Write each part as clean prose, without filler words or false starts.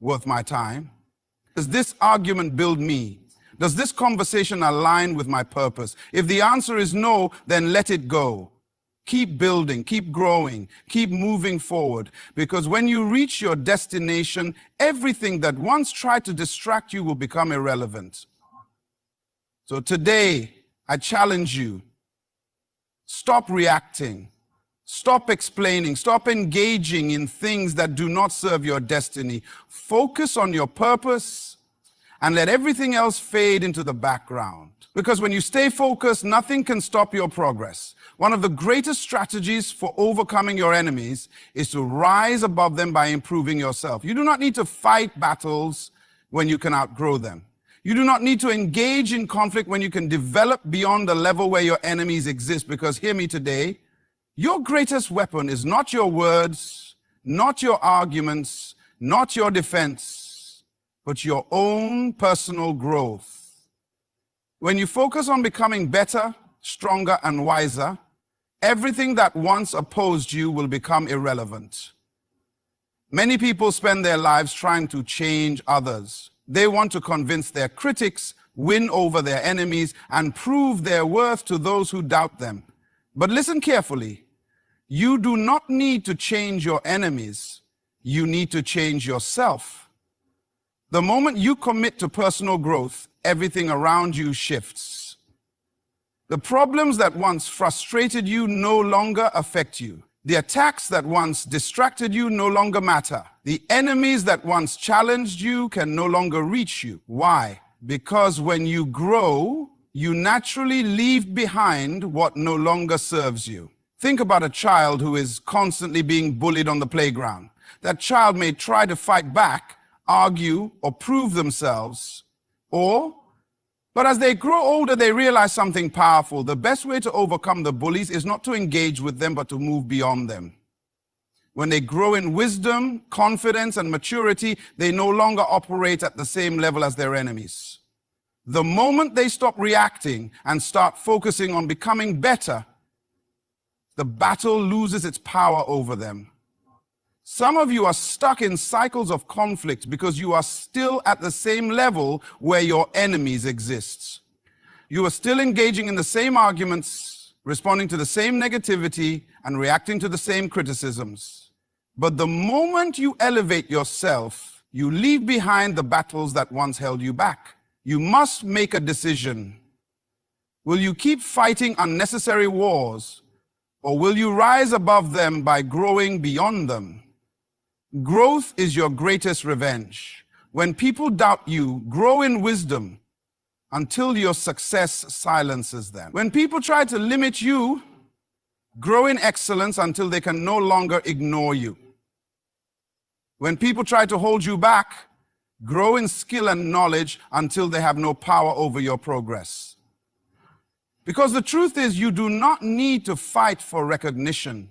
worth my time? Does this argument build me? Does this conversation align with my purpose? If the answer is no, then let it go. Keep building, keep growing, keep moving forward. Because when you reach your destination, everything that once tried to distract you will become irrelevant. So today, I challenge you. Stop reacting. Stop explaining. Stop engaging in things that do not serve your destiny. Focus on your purpose and let everything else fade into the background. Because when you stay focused, nothing can stop your progress. One of the greatest strategies for overcoming your enemies is to rise above them by improving yourself. You do not need to fight battles when you can outgrow them. You do not need to engage in conflict when you can develop beyond the level where your enemies exist. Because hear me today, your greatest weapon is not your words, not your arguments, not your defense, but your own personal growth. When you focus on becoming better, stronger, and wiser, everything that once opposed you will become irrelevant. Many people spend their lives trying to change others. They want to convince their critics, win over their enemies, and prove their worth to those who doubt them. But listen carefully. You do not need to change your enemies. You need to change yourself. The moment you commit to personal growth, everything around you shifts. The problems that once frustrated you no longer affect you. The attacks that once distracted you no longer matter. The enemies that once challenged you can no longer reach you. Why? Because when you grow, you naturally leave behind what no longer serves you. Think about a child who is constantly being bullied on the playground. That child may try to fight back, argue, or prove themselves, but as they grow older, they realize something powerful. The best way to overcome the bullies is not to engage with them, but to move beyond them. When they grow in wisdom, confidence, and maturity, they no longer operate at the same level as their enemies. The moment they stop reacting and start focusing on becoming better, the battle loses its power over them. Some of you are stuck in cycles of conflict because you are still at the same level where your enemies exist. You are still engaging in the same arguments, responding to the same negativity, and reacting to the same criticisms. But the moment you elevate yourself, you leave behind the battles that once held you back. You must make a decision. Will you keep fighting unnecessary wars, or will you rise above them by growing beyond them? Growth is your greatest revenge. When people doubt you, grow in wisdom until your success silences them. When people try to limit you, grow in excellence until they can no longer ignore you. When people try to hold you back, grow in skill and knowledge until they have no power over your progress. Because the truth is, you do not need to fight for recognition.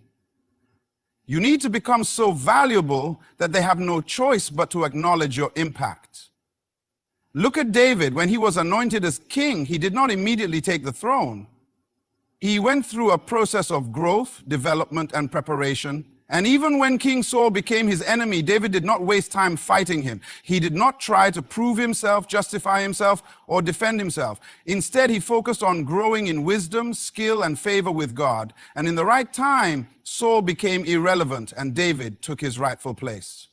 You need to become so valuable that they have no choice but to acknowledge your impact. Look at David. When he was anointed as king, he did not immediately take the throne. He went through a process of growth, development, and preparation. And even when King Saul became his enemy, David did not waste time fighting him. He did not try to prove himself, justify himself, or defend himself. Instead, he focused on growing in wisdom, skill, and favor with God. And in the right time, Saul became irrelevant, and David took his rightful place.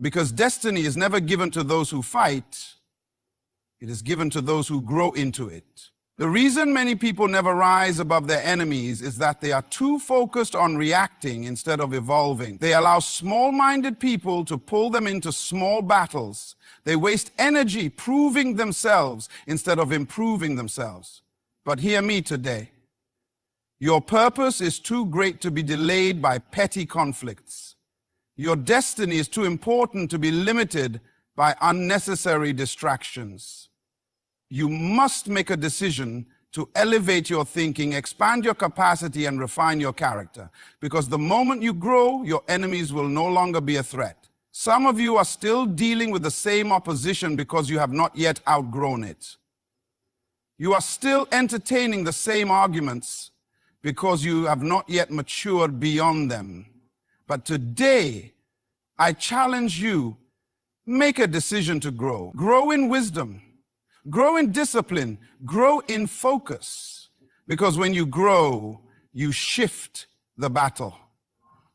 Because destiny is never given to those who fight. It is given to those who grow into it. The reason many people never rise above their enemies is that they are too focused on reacting instead of evolving. They allow small-minded people to pull them into small battles. They waste energy proving themselves instead of improving themselves. But hear me today. Your purpose is too great to be delayed by petty conflicts. Your destiny is too important to be limited by unnecessary distractions. You must make a decision to elevate your thinking, expand your capacity, and refine your character. Because the moment you grow, your enemies will no longer be a threat. Some of you are still dealing with the same opposition because you have not yet outgrown it. You are still entertaining the same arguments because you have not yet matured beyond them. But today, I challenge you Make a decision to grow. Grow in wisdom. Grow in discipline. Grow in focus. Because when you grow, you shift the battle.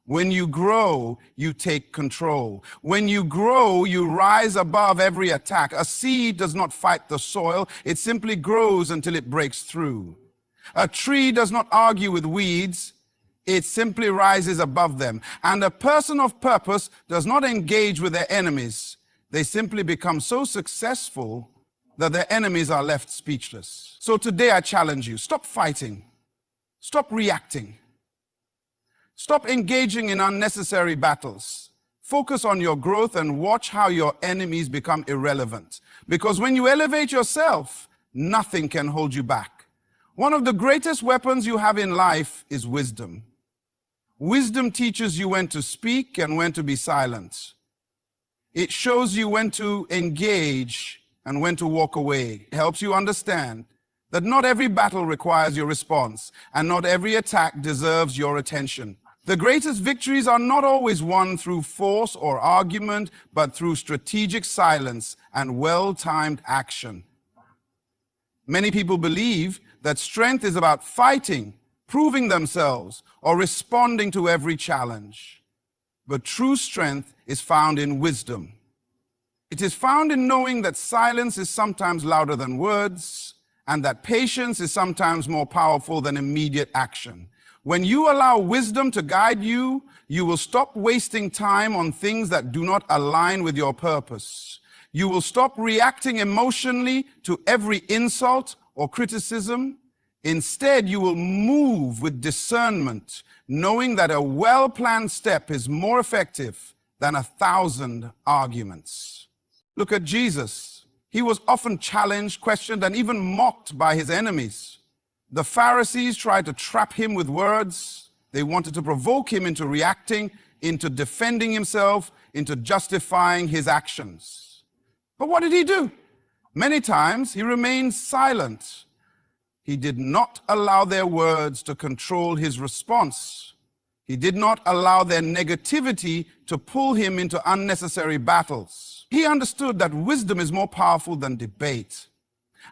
When you grow, you take control. When you grow, you rise above every attack. A seed does not fight the soil. It simply grows until it breaks through. A tree does not argue with weeds. It simply rises above them. And a person of purpose does not engage with their enemies. They simply become so successful that their enemies are left speechless. So today I challenge you, stop fighting. Stop reacting. Stop engaging in unnecessary battles. Focus on your growth and watch how your enemies become irrelevant. Because when you elevate yourself, nothing can hold you back. One of the greatest weapons you have in life is wisdom. Wisdom teaches you when to speak and when to be silent. It shows you when to engage and when to walk away. It helps you understand that not every battle requires your response and not every attack deserves your attention. The greatest victories are not always won through force or argument, but through strategic silence and well-timed action. Many people believe that strength is about fighting, proving themselves, or responding to every challenge. But true strength is found in wisdom. It is found in knowing that silence is sometimes louder than words, and that patience is sometimes more powerful than immediate action. When you allow wisdom to guide you, you will stop wasting time on things that do not align with your purpose. You will stop reacting emotionally to every insult or criticism. Instead, you will move with discernment, knowing that a well-planned step is more effective than 1,000 arguments. Look at Jesus. He was often challenged, questioned, and even mocked by his enemies. The Pharisees tried to trap him with words. They wanted to provoke him into reacting, into defending himself, into justifying his actions. But what did he do? Many times he remained silent. He did not allow their words to control his response. He did not allow their negativity to pull him into unnecessary battles. He understood that wisdom is more powerful than debate.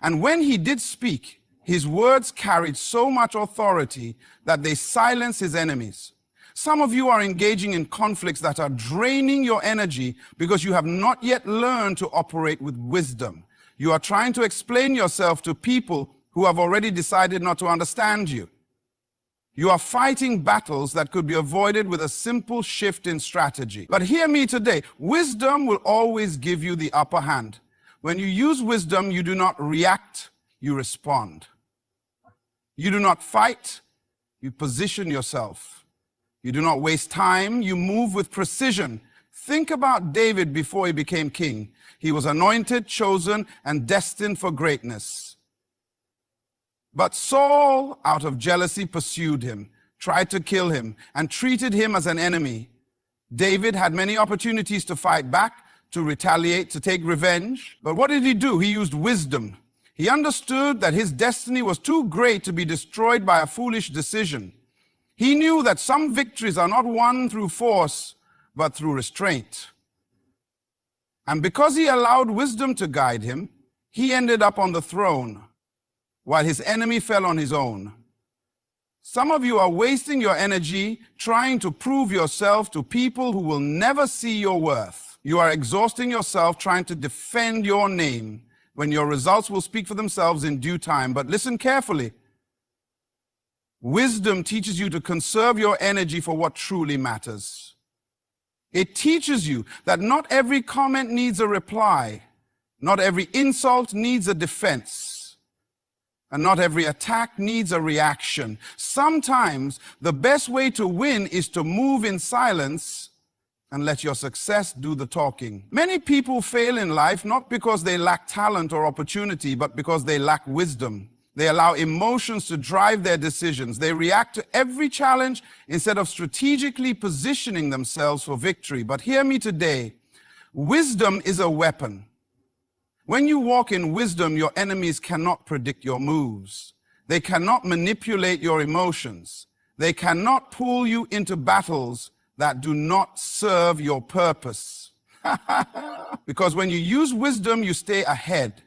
And when he did speak, his words carried so much authority that they silenced his enemies. Some of you are engaging in conflicts that are draining your energy because you have not yet learned to operate with wisdom. You are trying to explain yourself to people who have already decided not to understand you. You are fighting battles that could be avoided with a simple shift in strategy. But hear me today, wisdom will always give you the upper hand. When you use wisdom, you do not react, you respond. You do not fight, you position yourself. You do not waste time, you move with precision. Think about David before he became king. He was anointed, chosen, and destined for greatness. But Saul, out of jealousy, pursued him, tried to kill him, and treated him as an enemy. David had many opportunities to fight back, to retaliate, to take revenge. But what did he do? He used wisdom. He understood that his destiny was too great to be destroyed by a foolish decision. He knew that some victories are not won through force, but through restraint. And because he allowed wisdom to guide him, he ended up on the throne, while his enemy fell on his own. Some of you are wasting your energy trying to prove yourself to people who will never see your worth. You are exhausting yourself trying to defend your name when your results will speak for themselves in due time. But listen carefully. Wisdom teaches you to conserve your energy for what truly matters. It teaches you that not every comment needs a reply, not every insult needs a defense, and not every attack needs a reaction. Sometimes the best way to win is to move in silence and let your success do the talking. Many people fail in life not because they lack talent or opportunity, but because they lack wisdom. They allow emotions to drive their decisions. They react to every challenge instead of strategically positioning themselves for victory. But hear me today, wisdom is a weapon. When you walk in wisdom, your enemies cannot predict your moves. They cannot manipulate your emotions. They cannot pull you into battles that do not serve your purpose. Because when you use wisdom, you stay ahead.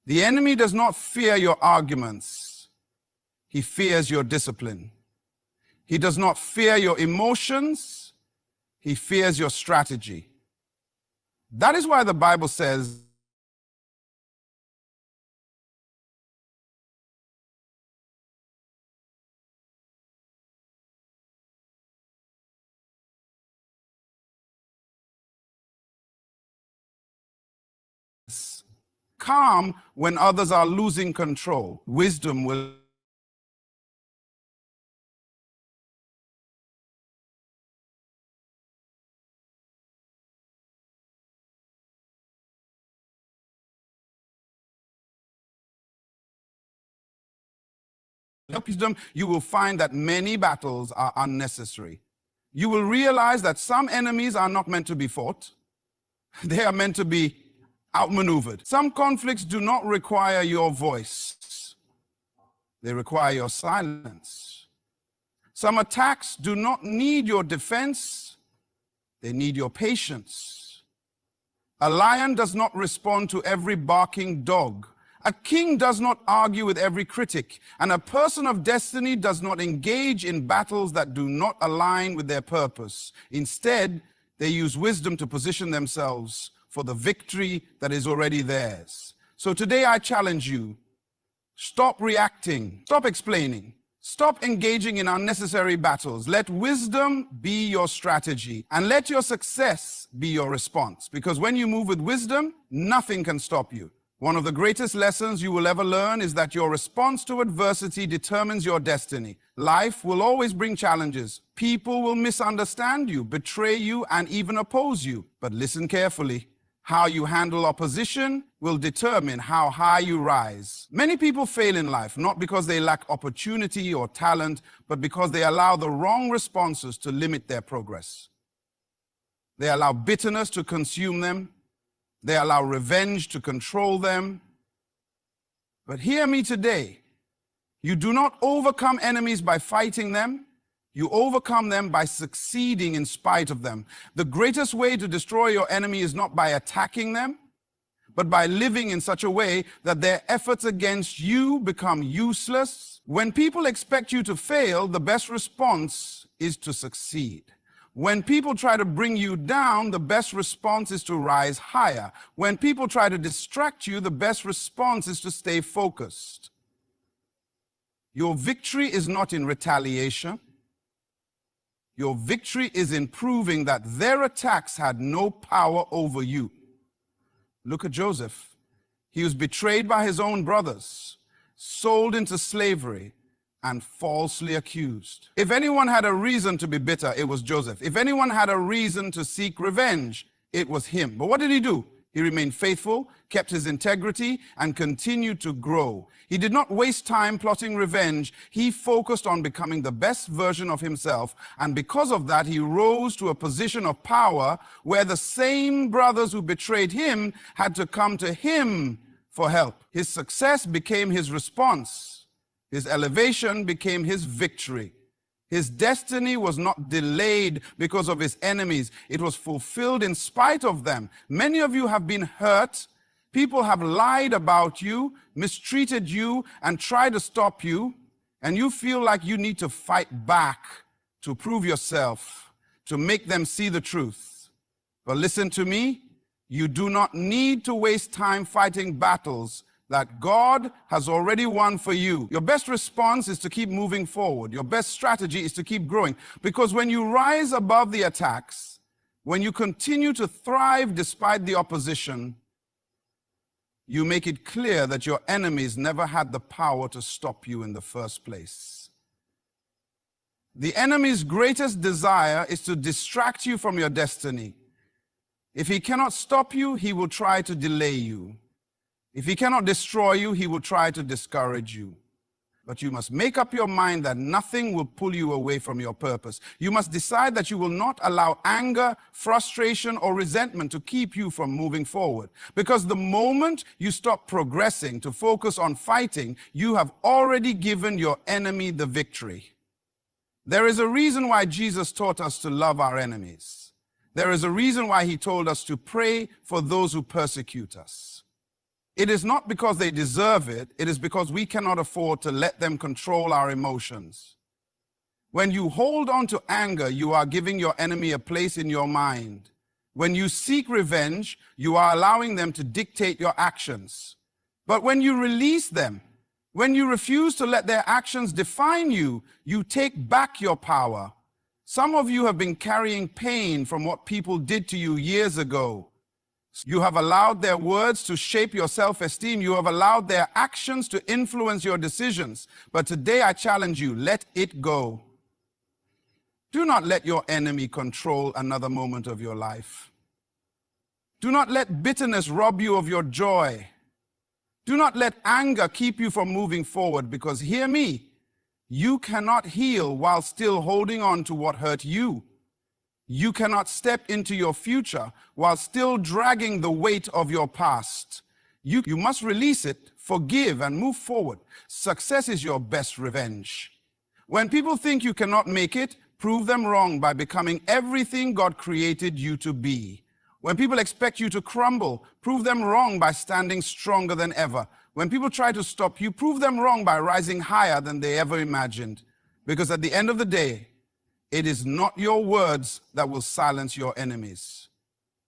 The enemy does not fear your arguments. He fears your discipline. He does not fear your emotions. He fears your strategy. That is why the Bible says, calm when others are losing control. Wisdom will wisdom, you will find that many battles are unnecessary. You will realize that some enemies are not meant to be fought. They are meant to be outmaneuvered. Some conflicts do not require your voice. They require your silence. Some attacks do not need your defense. They need your patience. A lion does not respond to every barking dog. A king does not argue with every critic, and a person of destiny does not engage in battles that do not align with their purpose. Instead, they use wisdom to position themselves for the victory that is already theirs. So today I challenge you, stop reacting, stop explaining, stop engaging in unnecessary battles. Let wisdom be your strategy, and let your success be your response. Because when you move with wisdom, nothing can stop you. One of the greatest lessons you will ever learn is that your response to adversity determines your destiny. Life will always bring challenges. People will misunderstand you, betray you, and even oppose you. But listen carefully. How you handle opposition will determine how high you rise. Many people fail in life, not because they lack opportunity or talent, but because they allow the wrong responses to limit their progress. They allow bitterness to consume them. They allow revenge to control them. But hear me today. You do not overcome enemies by fighting them. You overcome them by succeeding in spite of them. The greatest way to destroy your enemy is not by attacking them, but by living in such a way that their efforts against you become useless. When people expect you to fail, the best response is to succeed. When people try to bring you down, the best response is to rise higher. When people try to distract you, the best response is to stay focused. Your victory is not in retaliation. Your victory is in proving that their attacks had no power over you. Look at Joseph. He was betrayed by his own brothers, sold into slavery, and falsely accused. If anyone had a reason to be bitter, it was Joseph. If anyone had a reason to seek revenge, it was him. But what did he do? He remained faithful, kept his integrity, and continued to grow. He did not waste time plotting revenge. He focused on becoming the best version of himself, and because of that, he rose to a position of power where the same brothers who betrayed him had to come to him for help. His success became his response. His elevation became his victory. His destiny was not delayed because of his enemies. It was fulfilled in spite of them. Many of you have been hurt. People have lied about you, mistreated you, and tried to stop you. And you feel like you need to fight back to prove yourself, to make them see the truth. But listen to me. You do not need to waste time fighting battles that God has already won for you. Your best response is to keep moving forward. Your best strategy is to keep growing. Because when you rise above the attacks, when you continue to thrive despite the opposition, you make it clear that your enemies never had the power to stop you in the first place. The enemy's greatest desire is to distract you from your destiny. If he cannot stop you, he will try to delay you. If he cannot destroy you, he will try to discourage you. But you must make up your mind that nothing will pull you away from your purpose. You must decide that you will not allow anger, frustration, or resentment to keep you from moving forward. Because the moment you stop progressing to focus on fighting, you have already given your enemy the victory. There is a reason why Jesus taught us to love our enemies. There is a reason why he told us to pray for those who persecute us. It is not because they deserve it. It is because we cannot afford to let them control our emotions. When you hold on to anger, you are giving your enemy a place in your mind. When you seek revenge, you are allowing them to dictate your actions. But when you release them, when you refuse to let their actions define you, you take back your power. Some of you have been carrying pain from what people did to you years ago. You have allowed their words to shape your self-esteem. You have allowed their actions to influence your decisions. But today I challenge you, let it go. Do not let your enemy control another moment of your life. Do not let bitterness rob you of your joy. Do not let anger keep you from moving forward, because hear me, you cannot heal while still holding on to what hurt you. You cannot step into your future while still dragging the weight of your past. You must release it, forgive, and move forward. Success is your best revenge. When people think you cannot make it, prove them wrong by becoming everything God created you to be. When people expect you to crumble, prove them wrong by standing stronger than ever. When people try to stop you, prove them wrong by rising higher than they ever imagined. Because at the end of the day, it is not your words that will silence your enemies.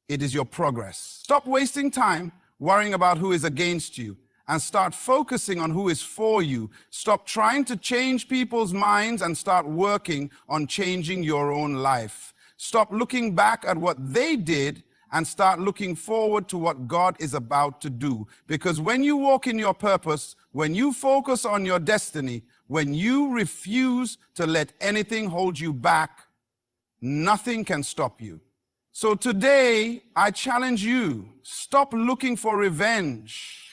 It is your progress. Stop wasting time worrying about who is against you and start focusing on who is for you. Stop trying to change people's minds and start working on changing your own life. Stop looking back at what they did and start looking forward to what God is about to do. Because when you walk in your purpose, when you focus on your destiny, when you refuse to let anything hold you back, nothing can stop you. So today, I challenge you, stop looking for revenge.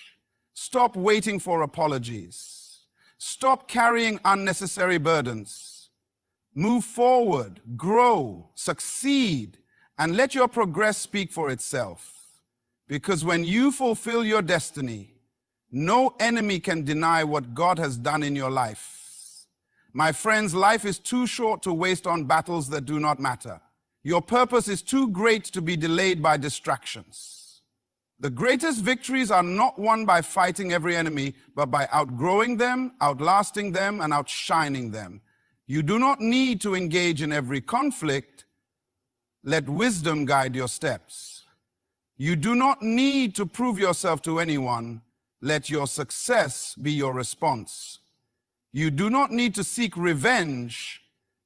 Stop waiting for apologies. Stop carrying unnecessary burdens. Move forward, grow, succeed, and let your progress speak for itself. Because when you fulfill your destiny, no enemy can deny what God has done in your life. My friends, life is too short to waste on battles that do not matter. Your purpose is too great to be delayed by distractions. The greatest victories are not won by fighting every enemy, but by outgrowing them, outlasting them, and outshining them. You do not need to engage in every conflict. Let wisdom guide your steps. You do not need to prove yourself to anyone. Let your success be your response. You do not need to seek revenge.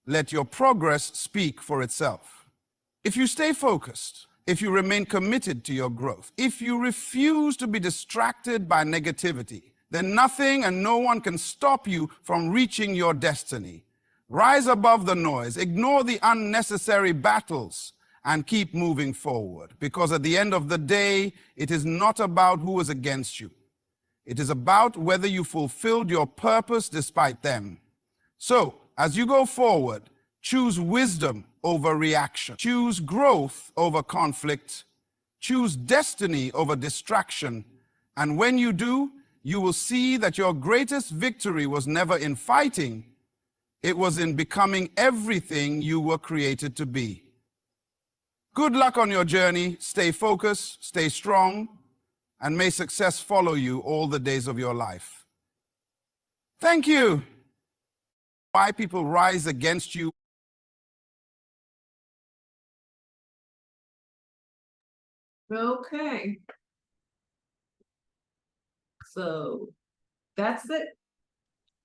Let your progress speak for itself. If you stay focused, if you remain committed to your growth, if you refuse to be distracted by negativity, then nothing and no one can stop you from reaching your destiny. Rise above the noise, ignore the unnecessary battles, and keep moving forward. Because at the end of the day, it is not about who is against you. It is about whether you fulfilled your purpose despite them. So, as you go forward, choose wisdom over reaction. Choose growth over conflict. Choose destiny over distraction. And when you do, you will see that your greatest victory was never in fighting. It was in becoming everything you were created to be. Good luck on your journey. Stay focused, stay strong, and may success follow you all the days of your life. Thank you. Why people rise against you. Okay. So that's it.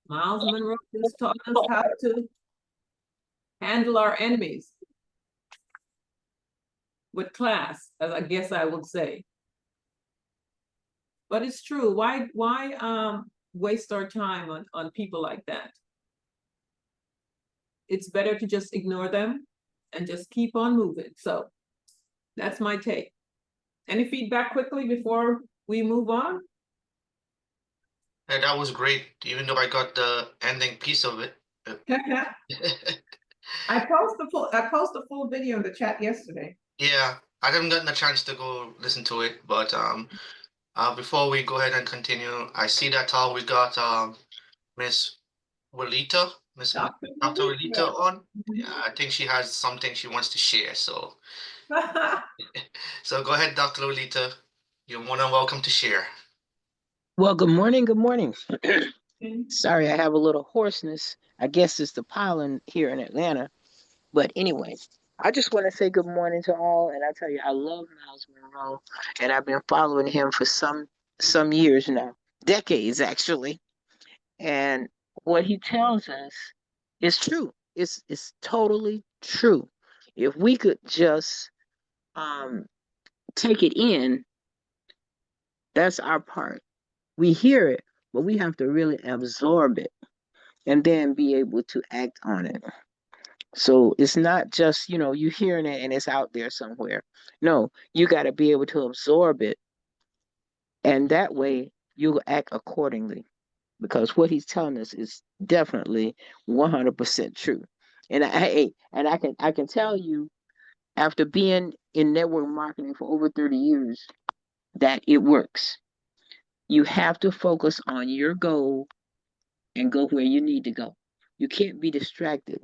Miles Monroe just taught us how to handle our enemies with class, as I guess I would say. But it's true. Why waste our time on people like that? It's better to just ignore them and just keep on moving. So that's my take. Any feedback quickly before we move on? Yeah, that was great, even though I got the ending piece of it. I post a full video in the chat yesterday. Yeah, I haven't gotten a chance to go listen to it, but before we go ahead and continue, I see that we got Miss Walita, Miss Dr. Dr. Walita on. Mhm. Yeah, I think she has something she wants to share. So So go ahead, Dr. Lolita. You're more than welcome to share. Well, good morning. Good morning. Sorry, I have a little hoarseness. I guess it's the pollen here in Atlanta. But anyway, I just want to say good morning to all. And I tell you, I love Miles Monroe, and I've been following him for some years now, decades actually. And what he tells us is true. It's totally true. If we could just take it in, that's our part. We hear it, but we have to really absorb it and then be able to act on it. So it's not just, you hearing it and it's out there somewhere. No, you got to be able to absorb it. And that way you'll act accordingly because what he's telling us is definitely 100% true. And I can tell you after being in network marketing for over 30 years that it works. You have to focus on your goal and go where you need to go. You can't be distracted.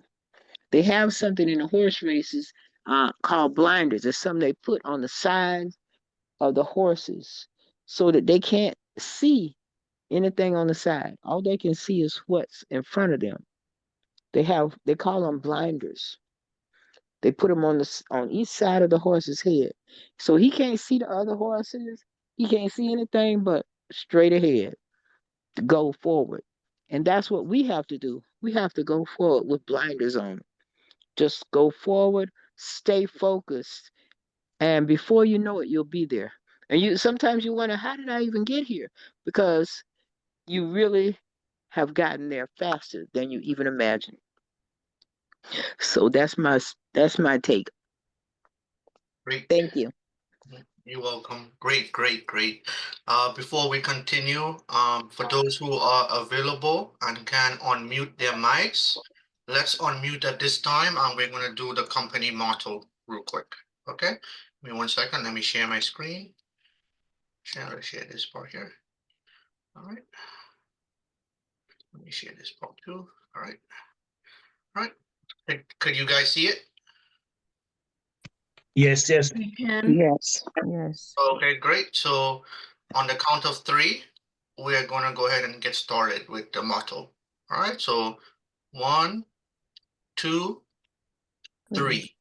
They have something in the horse races called blinders. It's something they put on the sides of the horses so that they can't see anything on the side. All they can see is what's in front of them. They call them blinders. They put them on each side of the horse's head, so he can't see the other horses. He can't see anything but straight ahead to go forward. And that's what we have to do. We have to go forward with blinders on. Just go forward, stay focused, and before you know it, you'll be there. And sometimes you wonder, how did I even get here? Because you really have gotten there faster than you even imagined. So that's my take. Great. Thank you. You're welcome. Great, great, great. Before we continue, for those who are available and can unmute their mics, let's unmute at this time, and we're going to do the company motto real quick. Okay? Give me 1 second. Let me share my screen. Share this part here. All right. Let me share this part too. All right. All right. Could you guys see it? Yes, yes. We can. Yes. Yes. Okay, great. So on the count of 3, we are going to go ahead and get started with the motto. All right. So 1, 2, 3.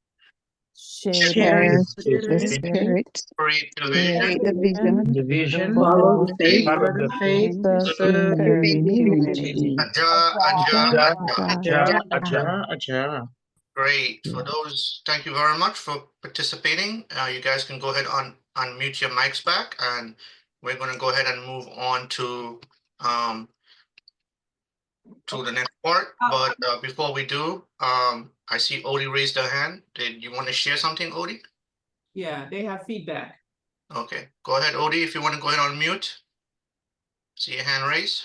Share the the spirit, Create create division, the vision, Division, Follow follow faith faith, follow for the the faith, the serve community. Aja, Aja, Aja, Aja. Aja, Aja, Aja. Great. For those, thank you very much for participating. You guys can go ahead and unmute your mics back, and we're going to go ahead and move on to the next part. But before we do, I see Odie raised her hand. Did you want to share something, Odie? Yeah, they have feedback. Okay, go ahead, Odie, if you want to go ahead and unmute. See your hand raised.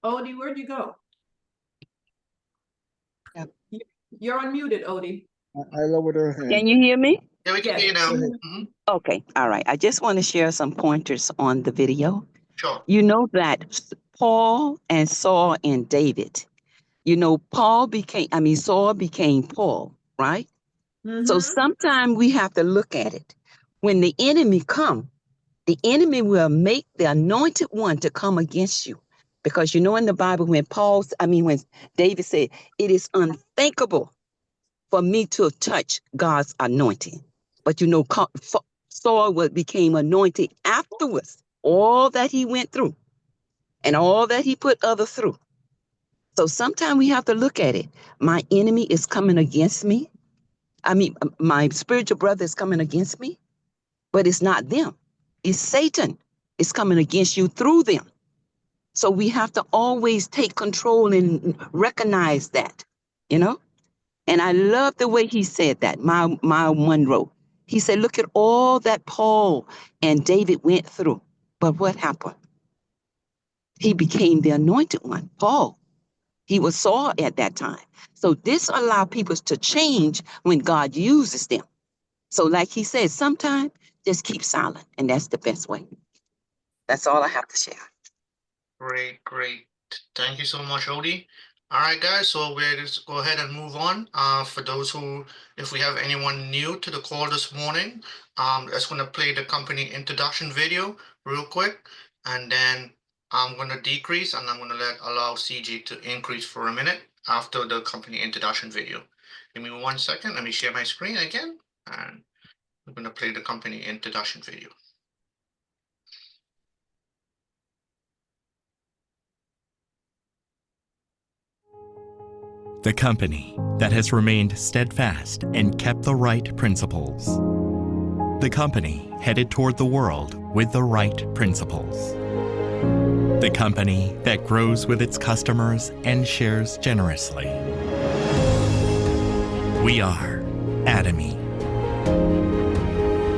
Odie, where'd you go? Yeah. You're unmuted, Odie. I lowered her hand. Can you hear me? Yeah, we can Yes. hear you now. Go ahead. Mhm. Okay, all right. I just want to share some pointers on the video. Sure. You know that Paul and Saul and David, Saul became Paul, right? So Mhm. sometimes we have to look at it. When the enemy come, the enemy will make the anointed one to come against you. Because you know in the Bible when when David said, it is unthinkable for me to touch God's anointing. But Saul became anointed afterwards, all that he went through and all that he put others through. So sometimes we have to look at it. My enemy is coming against me. My spiritual brother is coming against me, but it's not them. It's Satan. It's coming against you through them. So we have to always take control and recognize that, you know? And I love the way he said that, Miles Monroe. He said, look at all that Paul and David went through. But what happened? He became the anointed one, Paul. He was Saul at that time. So this allowed people to change when God uses them. So like he said, sometimes just keep silent. And that's the best way. That's all I have to share. Great, great. Thank you so much, Odie. All right, guys, so we're just go ahead and move on. For those who, if we have anyone new to the call this morning, just going to play the company introduction video real quick, and then I'm going to decrease and I'm going to allow CG to increase for a minute after the company introduction video. Give me 1 second. Let me share my screen again, and I'm going to play the company introduction video. The company that has remained steadfast and kept the right principles. The company headed toward the world with the right principles. The company that grows with its customers and shares generously. We are Atomy.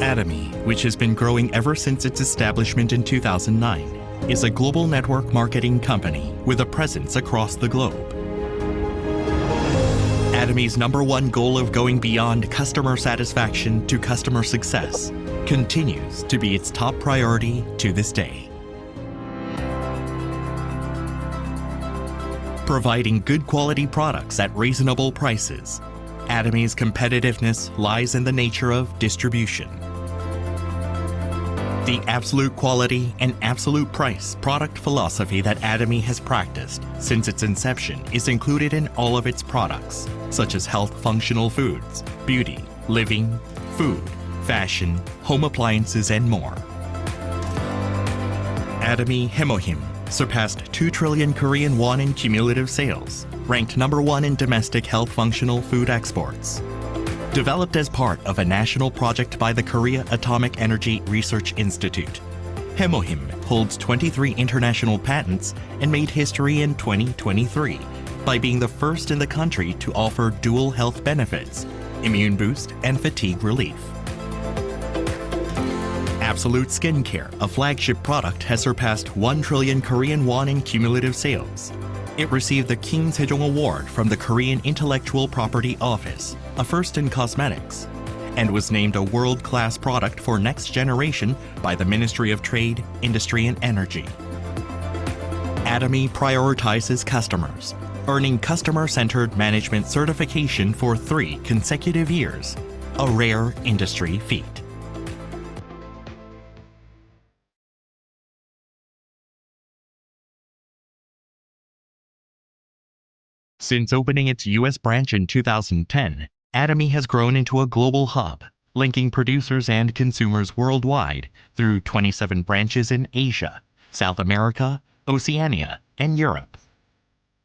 Atomy, which has been growing ever since its establishment in 2009, is a global network marketing company with a presence across the globe. Atomy's #1 goal of going beyond customer satisfaction to customer success continues to be its top priority to this day. Providing good quality products at reasonable prices, Atomy's competitiveness lies in the nature of distribution. The absolute quality and absolute price product philosophy that Atomy has practiced since its inception is included in all of its products, such as health functional foods, beauty, living, food, fashion, home appliances, and more. Atomy Hemohim surpassed 2 trillion Korean won in cumulative sales, ranked #1 in domestic health functional food exports. Developed as part of a national project by the Korea Atomic Energy Research Institute, Hemohim holds 23 international patents and made history in 2023 by being the first in the country to offer dual health benefits, immune boost and fatigue relief. Absolute Skincare, a flagship product, has surpassed 1 trillion Korean won in cumulative sales. It received the King Sejong Award from the Korean Intellectual Property Office, a first in cosmetics, and was named a world-class product for next generation by the Ministry of Trade, Industry and Energy. Atomy prioritizes customers, earning customer-centered management certification for 3 consecutive years, a rare industry feat. Since opening its U.S. branch in 2010, Atomy has grown into a global hub, linking producers and consumers worldwide through 27 branches in Asia, South America, Oceania, and Europe.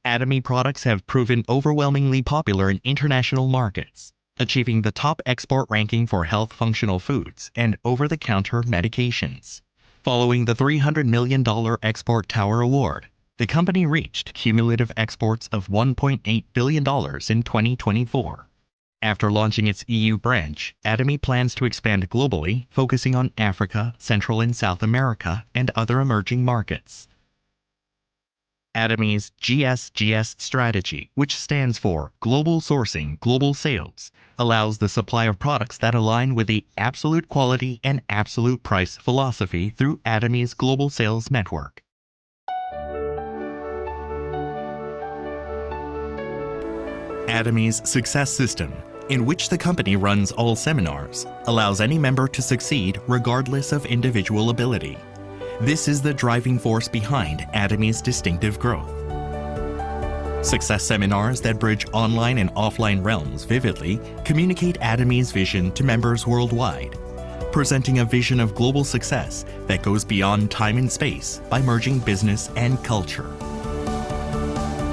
Atomy products have proven overwhelmingly popular in international markets, achieving the top export ranking for health functional foods and over-the-counter medications. Following the $300 million Export Tower Award, the company reached cumulative exports of $1.8 billion in 2024. After launching its EU branch, Atomy plans to expand globally, focusing on Africa, Central and South America, and other emerging markets. Atomy's GSGS strategy, which stands for Global Sourcing, Global Sales, allows the supply of products that align with the absolute quality and absolute price philosophy through Atomy's global sales network. Atomy's Success System, in which the company runs all seminars, allows any member to succeed regardless of individual ability. This is the driving force behind Atomy's distinctive growth. Success seminars that bridge online and offline realms vividly communicate Atomy's vision to members worldwide, presenting a vision of global success that goes beyond time and space by merging business and culture.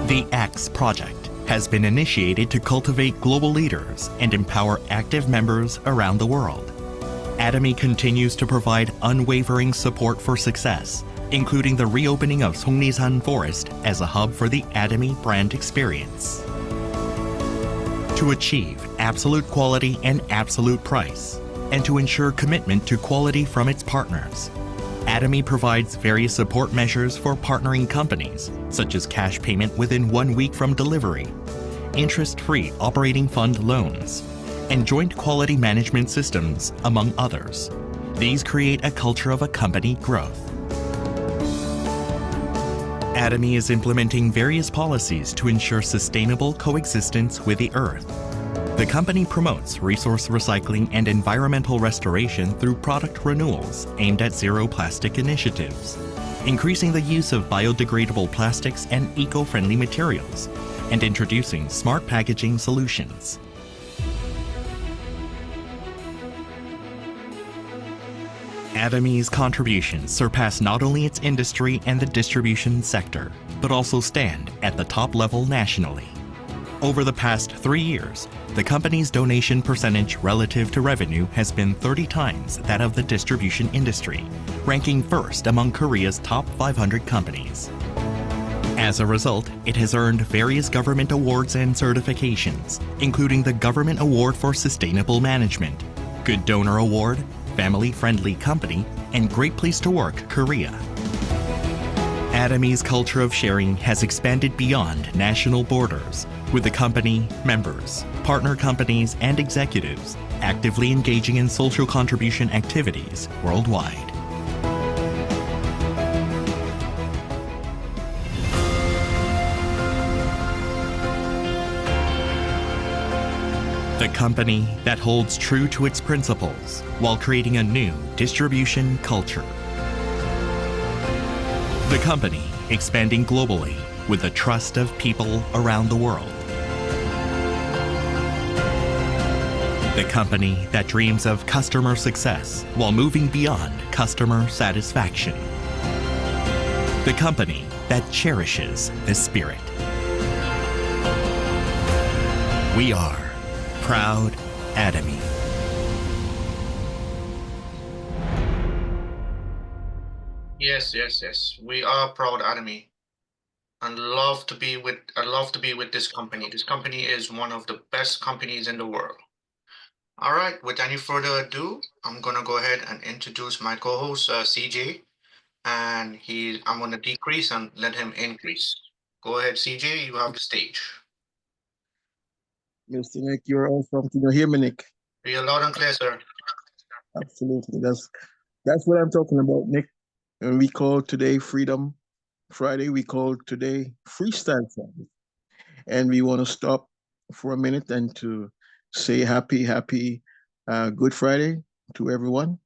The X Project has been initiated to cultivate global leaders and empower active members around the world. Atomy continues to provide unwavering support for success, including the reopening of Songnisan Forest as a hub for the Atomy brand experience. To achieve absolute quality and absolute price, and to ensure commitment to quality from its partners, Atomy provides various support measures for partnering companies, such as cash payment within 1 week from delivery, interest-free operating fund loans, and joint quality management systems, among others. These create a culture of a company growth. Atomy is implementing various policies to ensure sustainable coexistence with the Earth. The company promotes resource recycling and environmental restoration through product renewals aimed at zero plastic initiatives, increasing the use of biodegradable plastics and eco-friendly materials, and introducing smart packaging solutions. Atomy's contributions surpass not only its industry and the distribution sector, but also stand at the top level nationally. Over the past 3 years, the company's donation percentage relative to revenue has been 30 times that of the distribution industry, ranking first among Korea's top 500 companies. As a result, it has earned various government awards and certifications, including the Government Award for Sustainable Management, Good Donor Award, Family Friendly Company, and Great Place to Work Korea. Atomy's culture of sharing has expanded beyond national borders, with the company, members, partner companies, and executives actively engaging in social contribution activities worldwide. The company that holds true to its principles while creating a new distribution culture. The company expanding globally with the trust of people around the world. The company that dreams of customer success while moving beyond customer satisfaction. The company that cherishes the spirit. We are proud Atomy. Yes. We are proud Atomy. And I love to be with this company. This company is one of the best companies in the world. All right, with any further ado, I'm gonna go ahead and introduce my co-host, CJ, and I'm gonna decrease and let him increase. Go ahead, CJ, you have the stage. Mr. Nick, you're awesome. Can you hear me, Nick? You're loud and clear, sir. Absolutely. That's what I'm talking about, Nick. And we call today Freedom Friday. We call today Freestyle Friday. And we want to stop for a minute and to say happy Good Friday to everyone.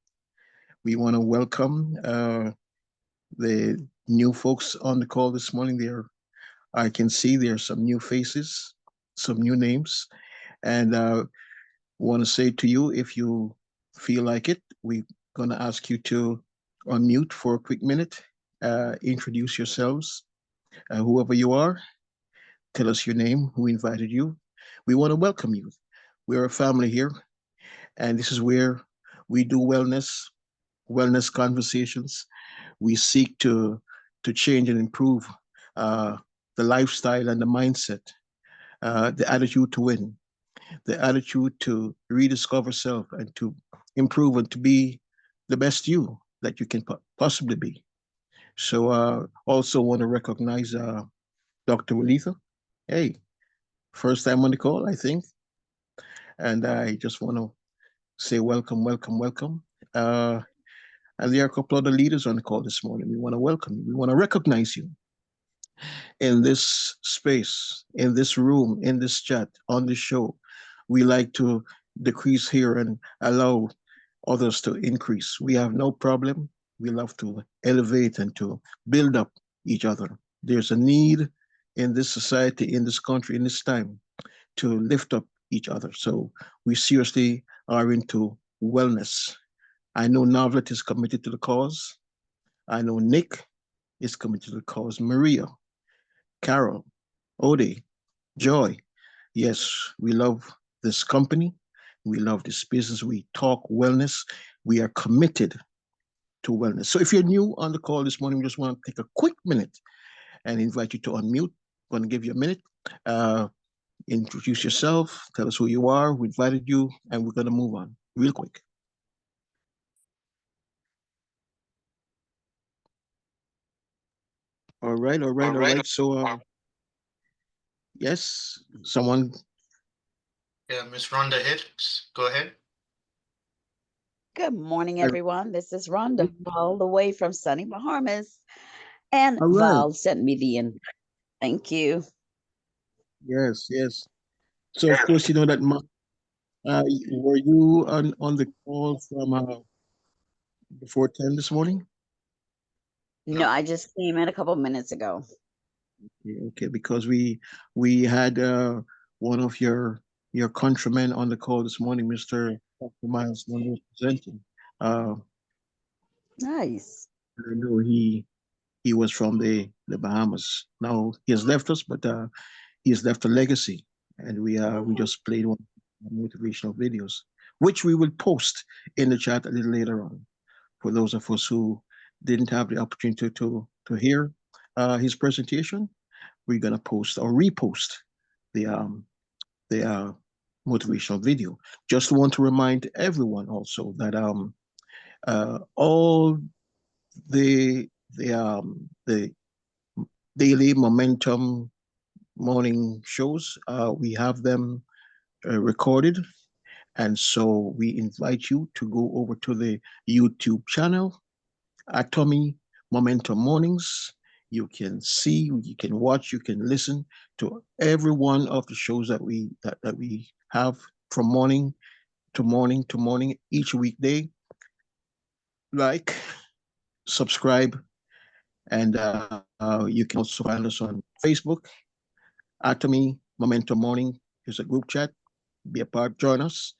We want to welcome the new folks on the call this morning. I can see there are some new faces, some new names. And want to say to you, if you feel like it, we're going to ask you to unmute for a quick minute, introduce yourselves, whoever you are, tell us your name, who invited you. We want to welcome you. We're a family here, and this is where we do wellness conversations. We seek to change and improve the lifestyle and the mindset, the attitude to win, the attitude to rediscover self and to improve and to be the best you that you can possibly be. So also want to recognize Dr. Walitha. Hey, first time on the call, I think. And I just want to say welcome. And there are a couple other leaders on the call this morning. We want to welcome you. We want to recognize you in this space, in this room, in this chat, on this show. We like to decrease here and allow others to increase. We have no problem. We love to elevate and to build up each other. There's a need in this society, in this country, in this time to lift up each other. So we seriously are into wellness. I know Novlet is committed to the cause. I know Nick is committed to the cause. Maria, Carol, Ode, Joy. Yes, we love this company. We love this business. We talk wellness. We are committed to wellness. So if you're new on the call this morning, we just want to take a quick minute and invite you to unmute. I'm going to give you a minute. Introduce yourself. Tell us who you are. We invited you, and we're going to move on real quick. All right. So, yes, someone. Yeah, Miss Rhonda Hicks, go ahead. Good morning, everyone. This is Rhonda, all the way from sunny Bahamas. And All right. Val sent me the invite. Thank you. Yes, yes. So of course, you know that were you on the call from before 10 this morning? No, I just came in a couple minutes ago. Okay, because we had one of your countrymen on the call this morning, Mr. Dr. Miles Monroe presenting. Nice. I know he was from the Bahamas. Now he has left us, but he has left a legacy, and we just played one motivational videos, which we will post in the chat a little later on for those of us who didn't have the opportunity to hear his presentation. We're gonna post or repost the motivational video. Just want to remind everyone also that all the daily momentum morning shows, we have them recorded, and so we invite you to go over to the YouTube channel, Atomy Momentum Mornings. You can see, you can watch, you can listen to every one of the shows that we have from morning to morning to morning each weekday. Like, subscribe, and you can also find us on Facebook. Atomy Momentum Morning is a group chat. Be a part, join us,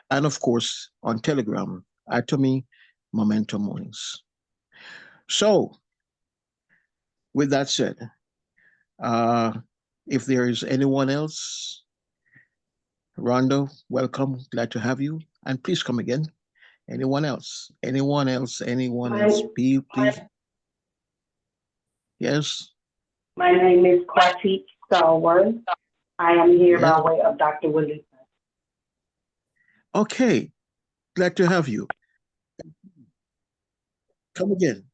and of course on Telegram, Atomy Momentum Mornings. So, with that said, if there is anyone else, Rondo, welcome, glad to have you, and please come again. Anyone else? Anyone else? Anyone else? Please. Yes. My name is Kartik Stallworth. I am here Yes. by way of Dr. Willie. Okay, glad to have you. Come again.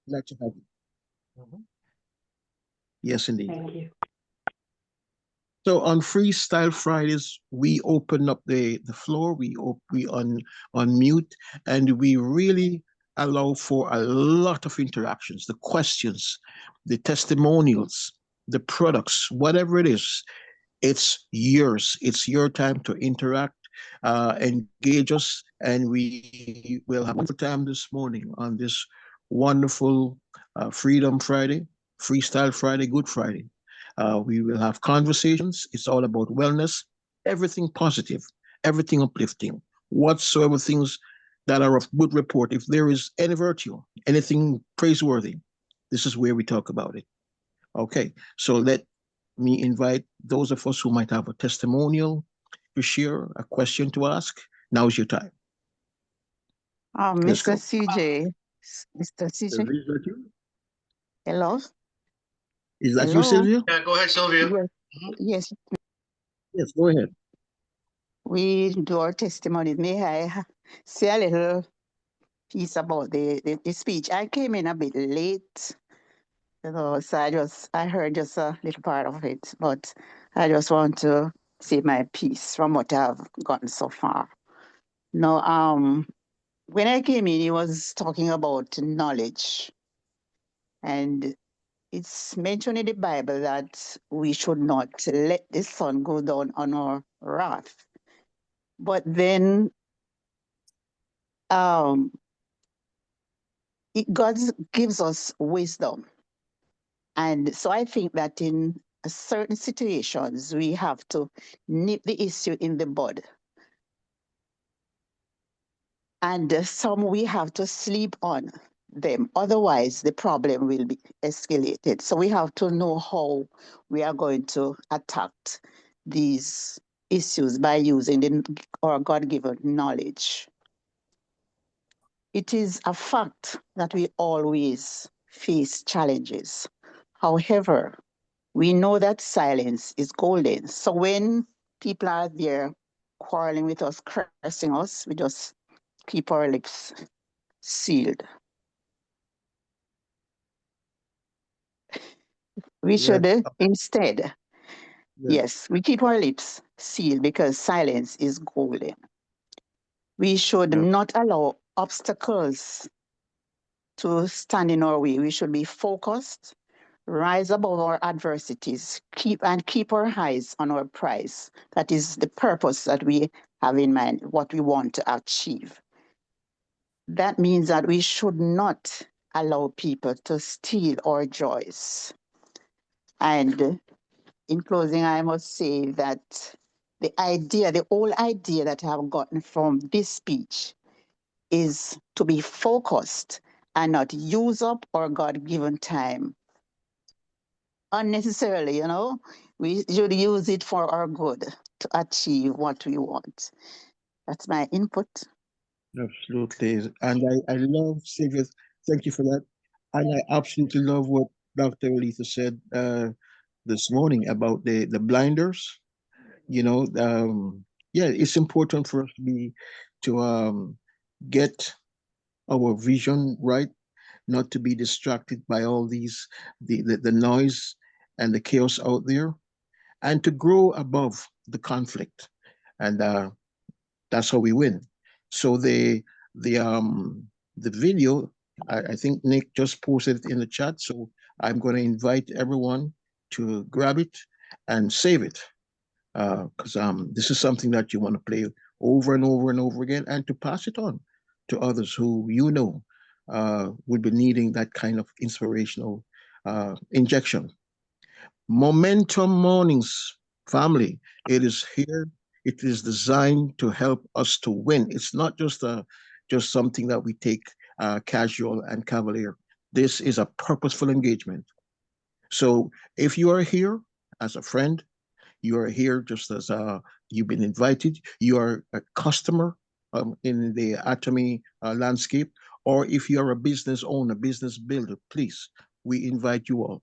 Glad to have you. Yes, indeed. Thank you. So on Freestyle Fridays, we open up the floor, we unmute, and we really allow for a lot of interactions, the questions, the testimonials, the products, whatever it is, it's yours. It's your time to interact, engage us, and we will have a wonderful time this morning on this wonderful Freedom Friday, Freestyle Friday, Good Friday. We will have conversations. It's all about wellness, everything positive, everything uplifting, whatsoever things that are of good report. If there is any virtue, anything praiseworthy, this is where we talk about it. Okay, so let me invite those of us who might have a testimonial to share, a question to ask. Now's your time. Mr. CJ. Mr. CJ. Sylvia, is that you? Hello? Is that you, Hello? Sylvia? Yeah, go ahead, Sylvia. Yes. Mhm. Yes, Yes, go ahead. we do our testimony. May I say a little piece about the speech? I came in a bit late, so I heard just a little part of it, but I just want to say my piece from what I've gotten so far. Now, when I came in, he was talking about knowledge, and it's mentioned in the Bible that we should not let the sun go down on our wrath. But then God gives us wisdom. And so I think that in certain situations, we have to nip the issue in the bud. And some we have to sleep on them. Otherwise, the problem will be escalated. So we have to know how we are going to attack these issues by using our God-given knowledge. It is a fact that we always face challenges. However, we know that silence is golden. So when people are there quarreling with us, cursing us, we just keep our lips sealed. We should instead, yes, we keep our lips sealed because silence is golden. We should not allow obstacles to stand in our way. We should be focused, rise above our adversities, keep our eyes on our prize. That is the purpose that we have in mind, what we want to achieve. That means that we should not allow people to steal our joys. And in closing, I must say that the whole idea that I have gotten from this speech is to be focused and not use up our God-given time unnecessarily, you know. We should use it for our good to achieve what we want. That's my input. Absolutely. And I love Sylvia. Thank you for that. And I absolutely love what Dr. Letha said this morning about the blinders. You know, yeah, it's important for us to get our vision right, not to be distracted by all these the noise and the chaos out there, and to grow above the conflict. And that's how we win. So the video, I think Nick just posted it in the chat. So I'm going to invite everyone to grab it and save it, because this is something that you want to play over and over and over again, and to pass it on to others who you know would be needing that kind of inspirational injection. Momentum Mornings, family, it is here. It is designed to help us to win. It's not just something that we take casual and cavalier. This is a purposeful engagement. So if you are here as a friend, you are here just as you've been invited, you are a customer in the Atomy landscape, or if you are a business owner, business builder, please, we invite you all.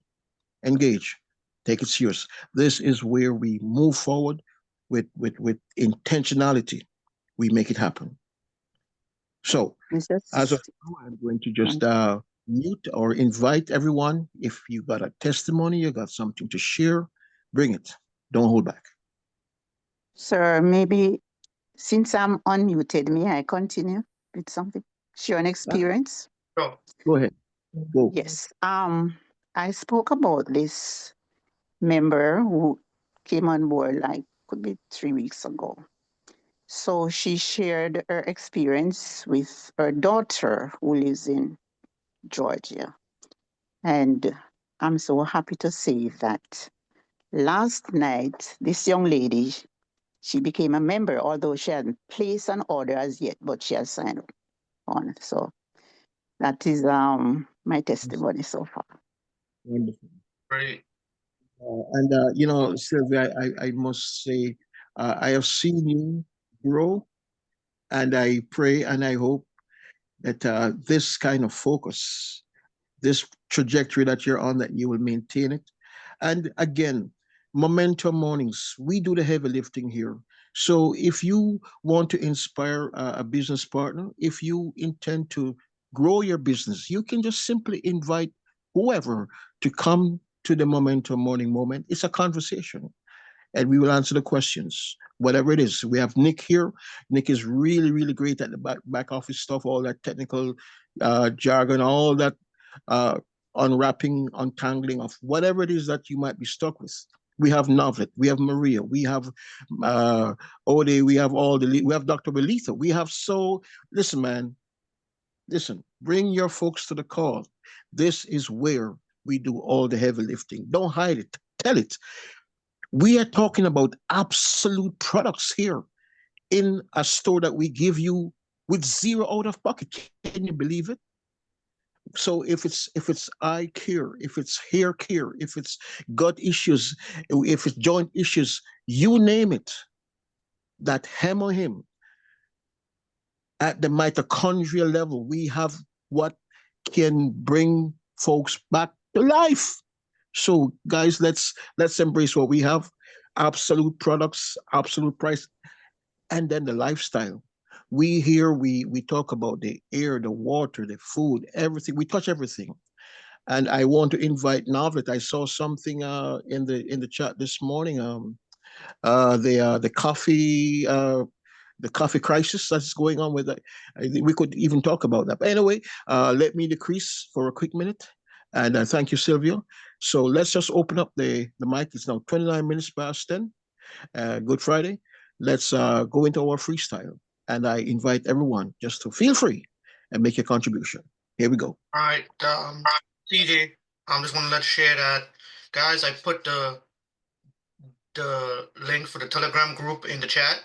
Engage. Take it serious. This is where we move forward with intentionality. We make it happen. So, as of now, I'm going to just mute or invite everyone. If you got a testimony, you got something to share, bring it. Don't hold back. Sir, maybe since I'm unmuted, may I continue with something? Share an experience? Sure. Go ahead. Go. Yes. I spoke about this member who came on board like could be 3 weeks ago. So she shared her experience with her daughter who lives in Georgia. And I'm so happy to say that last night, this young lady, she became a member, although she hadn't placed an order as yet, but she has signed on. So that is my testimony so far. Wonderful. Great. And you know, Sylvia, I must say, I have seen you grow, and I pray and I hope that this kind of focus, this trajectory that you're on, that you will maintain it. And again, Momentum Mornings, we do the heavy lifting here. So if you want to inspire a business partner, if you intend to grow your business, you can just simply invite whoever to come to the Momentum Morning Moment. It's a conversation, and we will answer the questions, whatever it is. We have Nick here. Nick is really, really great at the back office stuff, all that technical jargon, all that unwrapping, untangling of whatever it is that you might be stuck with. We have Novlet, we have Maria, we have Ode, we have we have Dr. Belitha. We have listen, man, listen, bring your folks to the call. This is where we do all the heavy lifting. Don't hide it, tell it. We are talking about absolute products here in a store that we give you with zero out of pocket. Can you believe it? So if it's eye care, if it's hair care, if it's gut issues, if it's joint issues, you name it, that hem or him, at the mitochondrial level, we have what can bring folks back to life. So guys, let's embrace what we have. Absolute products, absolute price, and then the lifestyle. We talk about the air, the water, the food, everything. We touch everything. And I want to invite Novlet. I saw something in the chat this morning. The coffee the coffee crisis that's going on with it. We could even talk about that. But anyway, let me decrease for a quick minute. And thank you, Sylvia. So let's just open up the mic. It's now 29 minutes past 10. Good Friday. Let's go into our freestyle. And I invite everyone just to feel free and make a contribution. Here we go. All right, CJ, I'm just gonna let you share that. Guys, I put the link for the Telegram group in the chat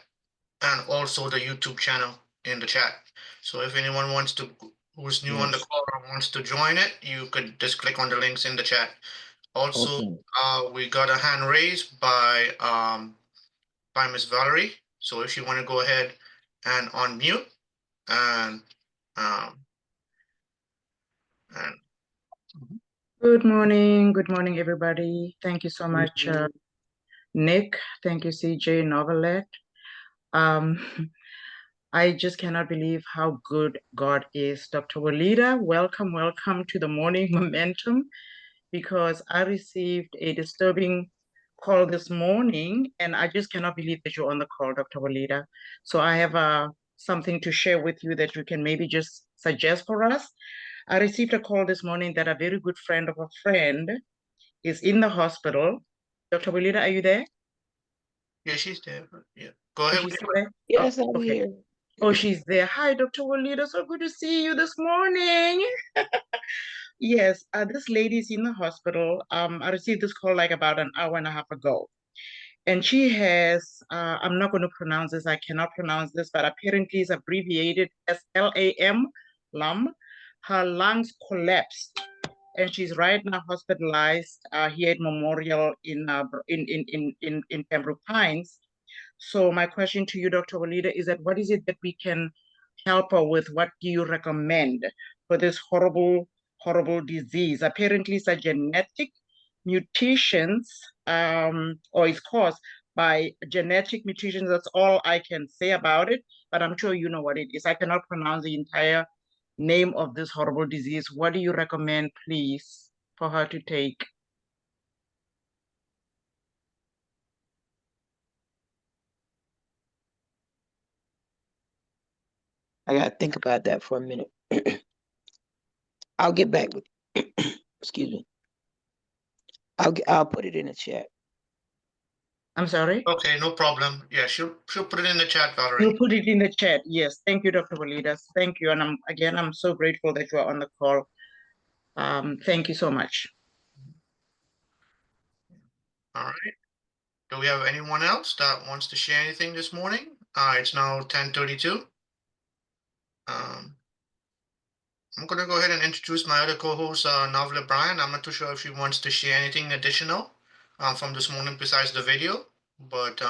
and also the YouTube channel in the chat. So if anyone wants to, who's new on the call or wants to join it, you could just click on the links in the chat. Also, we got a hand raised by Miss Valerie. So if you want to go ahead and unmute and Good morning, everybody. Thank you so much, Nick. Thank you, CJ Novelet. I just cannot believe how good God is. Dr. Walida, welcome to the morning momentum, because I received a disturbing call this morning, and I just cannot believe that you're on the call, Dr. Walida. So I have something to share with you that you can maybe just suggest for us. I received a call this morning that a very good friend of a friend is in the hospital. Dr. Walida, are you there? yeah, she's there. Yeah, go ahead. She's there? Yes, Oh, I'm okay. here. Oh, she's there. Hi, Dr. Walida. So good to see you this morning. Yes, this lady is in the hospital. I received this call like about an hour and a half ago. And she has, I'm not going to pronounce this, I cannot pronounce this, but apparently it's abbreviated as LAM, LUM. Her lungs collapsed, and she's right now hospitalized here at Memorial in Pembroke Pines. So my question to you, Dr. Walida, is that what is it that we can help her with? What do you recommend for this horrible, horrible disease? Apparently, it's a genetic mutations, or is caused by genetic mutations. That's all I can say about it, but I'm sure you know what it is. I cannot pronounce the entire name of this horrible disease. What do you recommend, please, for her to take? I gotta think about that for a minute. I'll get back with you. Excuse me. I'll put it in the chat. I'm sorry? Okay, no problem. Yeah, she'll put it in the chat, Valerie. You'll put it in the chat. Yes. Thank you, Dr. Validas. Thank you. And I'm so grateful that you are on the call. Thank you so much. All right. Do we have anyone else that wants to share anything this morning? It's now 10:32. I'm gonna go ahead and introduce my other co-host, Novla Bryan. I'm not too sure if she wants to share anything additional from this morning besides the video, but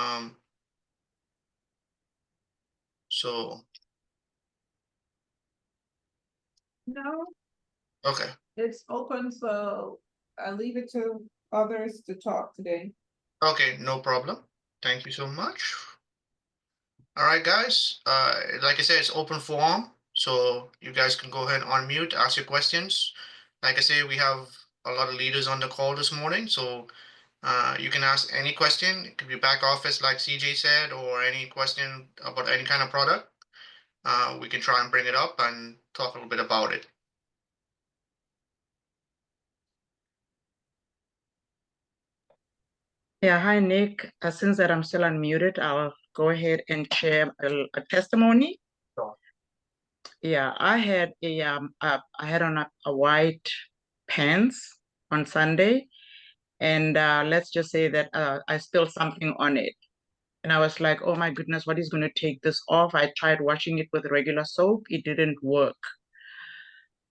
so No, okay. it's open, so I leave it to others to talk today. Okay, no problem. Thank you so much. All right, guys. Like I said, it's open forum, so you guys can go ahead and unmute, ask your questions. Like I say, we have a lot of leaders on the call this morning, so you can ask any question. It could be back office, like CJ said, or any question about any kind of product. We can try and bring it up and talk a little bit about it. Yeah, hi, Nick. Since that I'm still unmuted, I'll go ahead and share a testimony. Sure. Yeah, I had I had on a white pants on Sunday, and let's just say that I spilled something on it. And I was like, oh my goodness, what is going to take this off? I tried washing it with regular soap. It didn't work.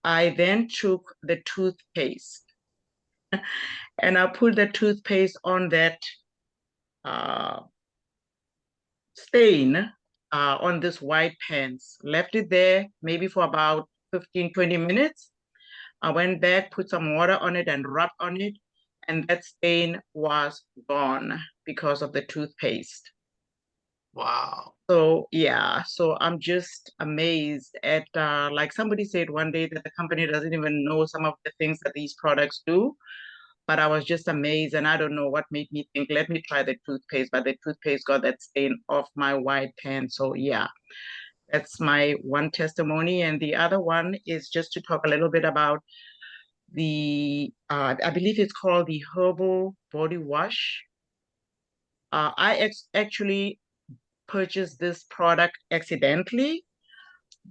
I then took the toothpaste and I put the toothpaste on that stain on this white pants, left it there maybe for about 15-20 minutes. I went back, put some water on it and rubbed on it, and that stain was gone because of the toothpaste. Wow. So yeah, so I'm just amazed at like somebody said one day that the company doesn't even know some of the things that these products do. but I was just amazed, and I don't know what made me think, let me try the toothpaste, but the toothpaste got that stain off my white pants. So yeah, that's my one testimony. And the other one is just to talk a little bit about the, I believe it's called the herbal body wash. I actually purchased this product accidentally,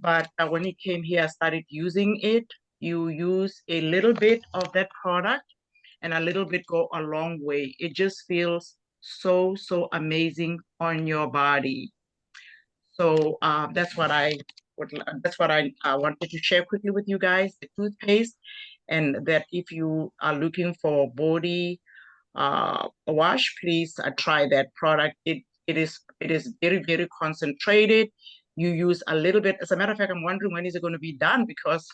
but when it came here, I started using it. You use a little bit of that product and a little bit go a long way. It just feels so, so amazing on your body. So that's what I wanted to share quickly with you guys, the toothpaste, and that if you are looking for body wash, please try that product. It is very, very concentrated. You use a little bit. As a matter of fact, I'm wondering when is it going to be done, because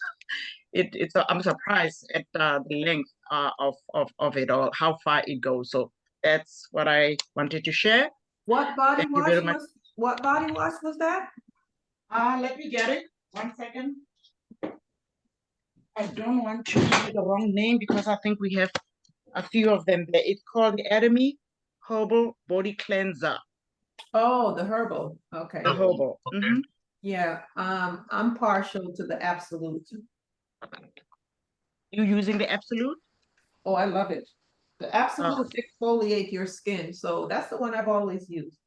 I'm surprised at the length of it all, how far it goes. So that's what I wanted to share. What body Thank you wash very much. what body wash was that? Let me get it. 1 second. I don't want to give you the wrong name because I think we have a few of them there. It's called the Atomy Herbal Body Cleanser. Oh, the herbal. Okay. The herbal. Okay. Mhm. Yeah. I'm partial to the absolute. You using the Absolute? Oh, I love it. The absolute exfoliate your skin. So that's the one I've always used.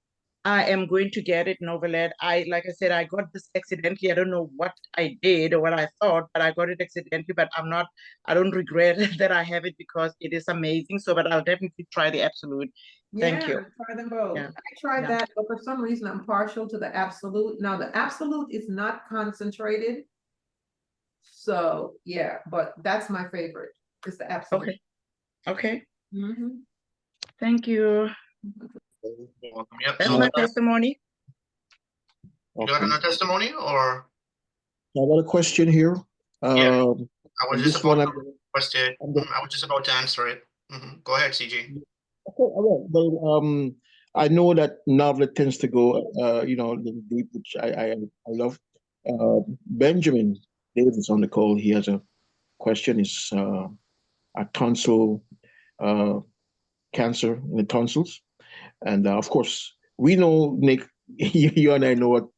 I am going to get it, Novelet. Like I said, I got this accidentally. I don't know what I did or what I thought, but I got it accidentally. But I don't regret that I have it because it is amazing. So, but I'll definitely try the Absolute. Thank you. Try them both. Yeah. I tried that, but for some reason I'm partial to the absolute. Now the absolute is not concentrated. So yeah, but that's my favorite. It's the absolute. Okay. Okay. Mhm. Thank you. You're welcome. Yep. That's So my testimony. you got Okay. another testimony, or I got a question here. Yeah. I was and just this one about to I'm request it. I'm gonna- I was just about to answer it. Go ahead, CG. Okay, all right. Well, I know that novel tends to go, a little deep, which I love. Benjamin Davis on the call. He has a question. Is a tonsil cancer in the tonsils, and of course we know, Nick. You and I know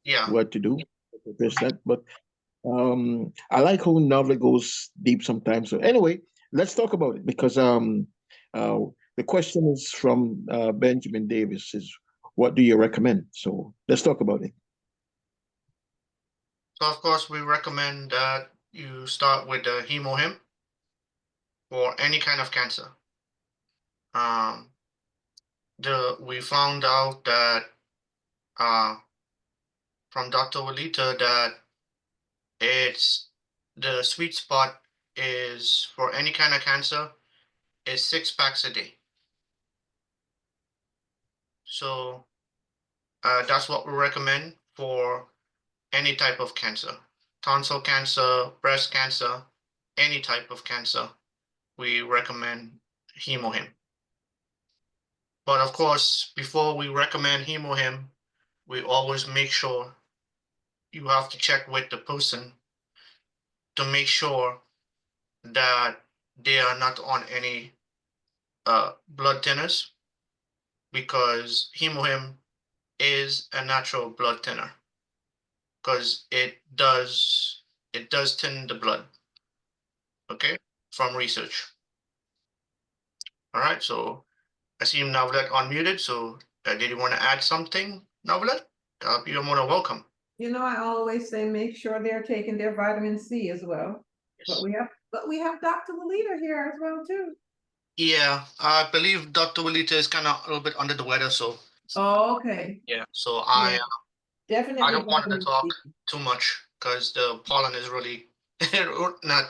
Yeah. what to do to address that, but I like how novel goes deep sometimes. So anyway, let's talk about it because the question is from Benjamin Davis is what do you recommend? So let's talk about it. So of course we recommend that you start with the hemohim for any kind of cancer. We found out that from Dr. Walita that it's the sweet spot is for any kind of cancer is 6 packs a day. So that's what we recommend for any type of cancer, tonsil cancer, breast cancer, any type of cancer. We recommend hemohim. But of course, before we recommend hemohim, we always make sure you have to check with the person to make sure that they are not on any blood thinners, because hemohim is a natural blood thinner because it does thin the blood. Okay, from research. All right, so I see Navlet unmuted. So did you want to add something, Navlet? You're more than welcome. I always say make sure they're taking their vitamin C as well. Yes. But we have Dr. Walita here as well too. Yeah, I believe Dr. Walita is kind of a little bit under the weather, so Oh, okay. yeah. So Definitely. I don't want to vitamin talk C. too much because the pollen is really not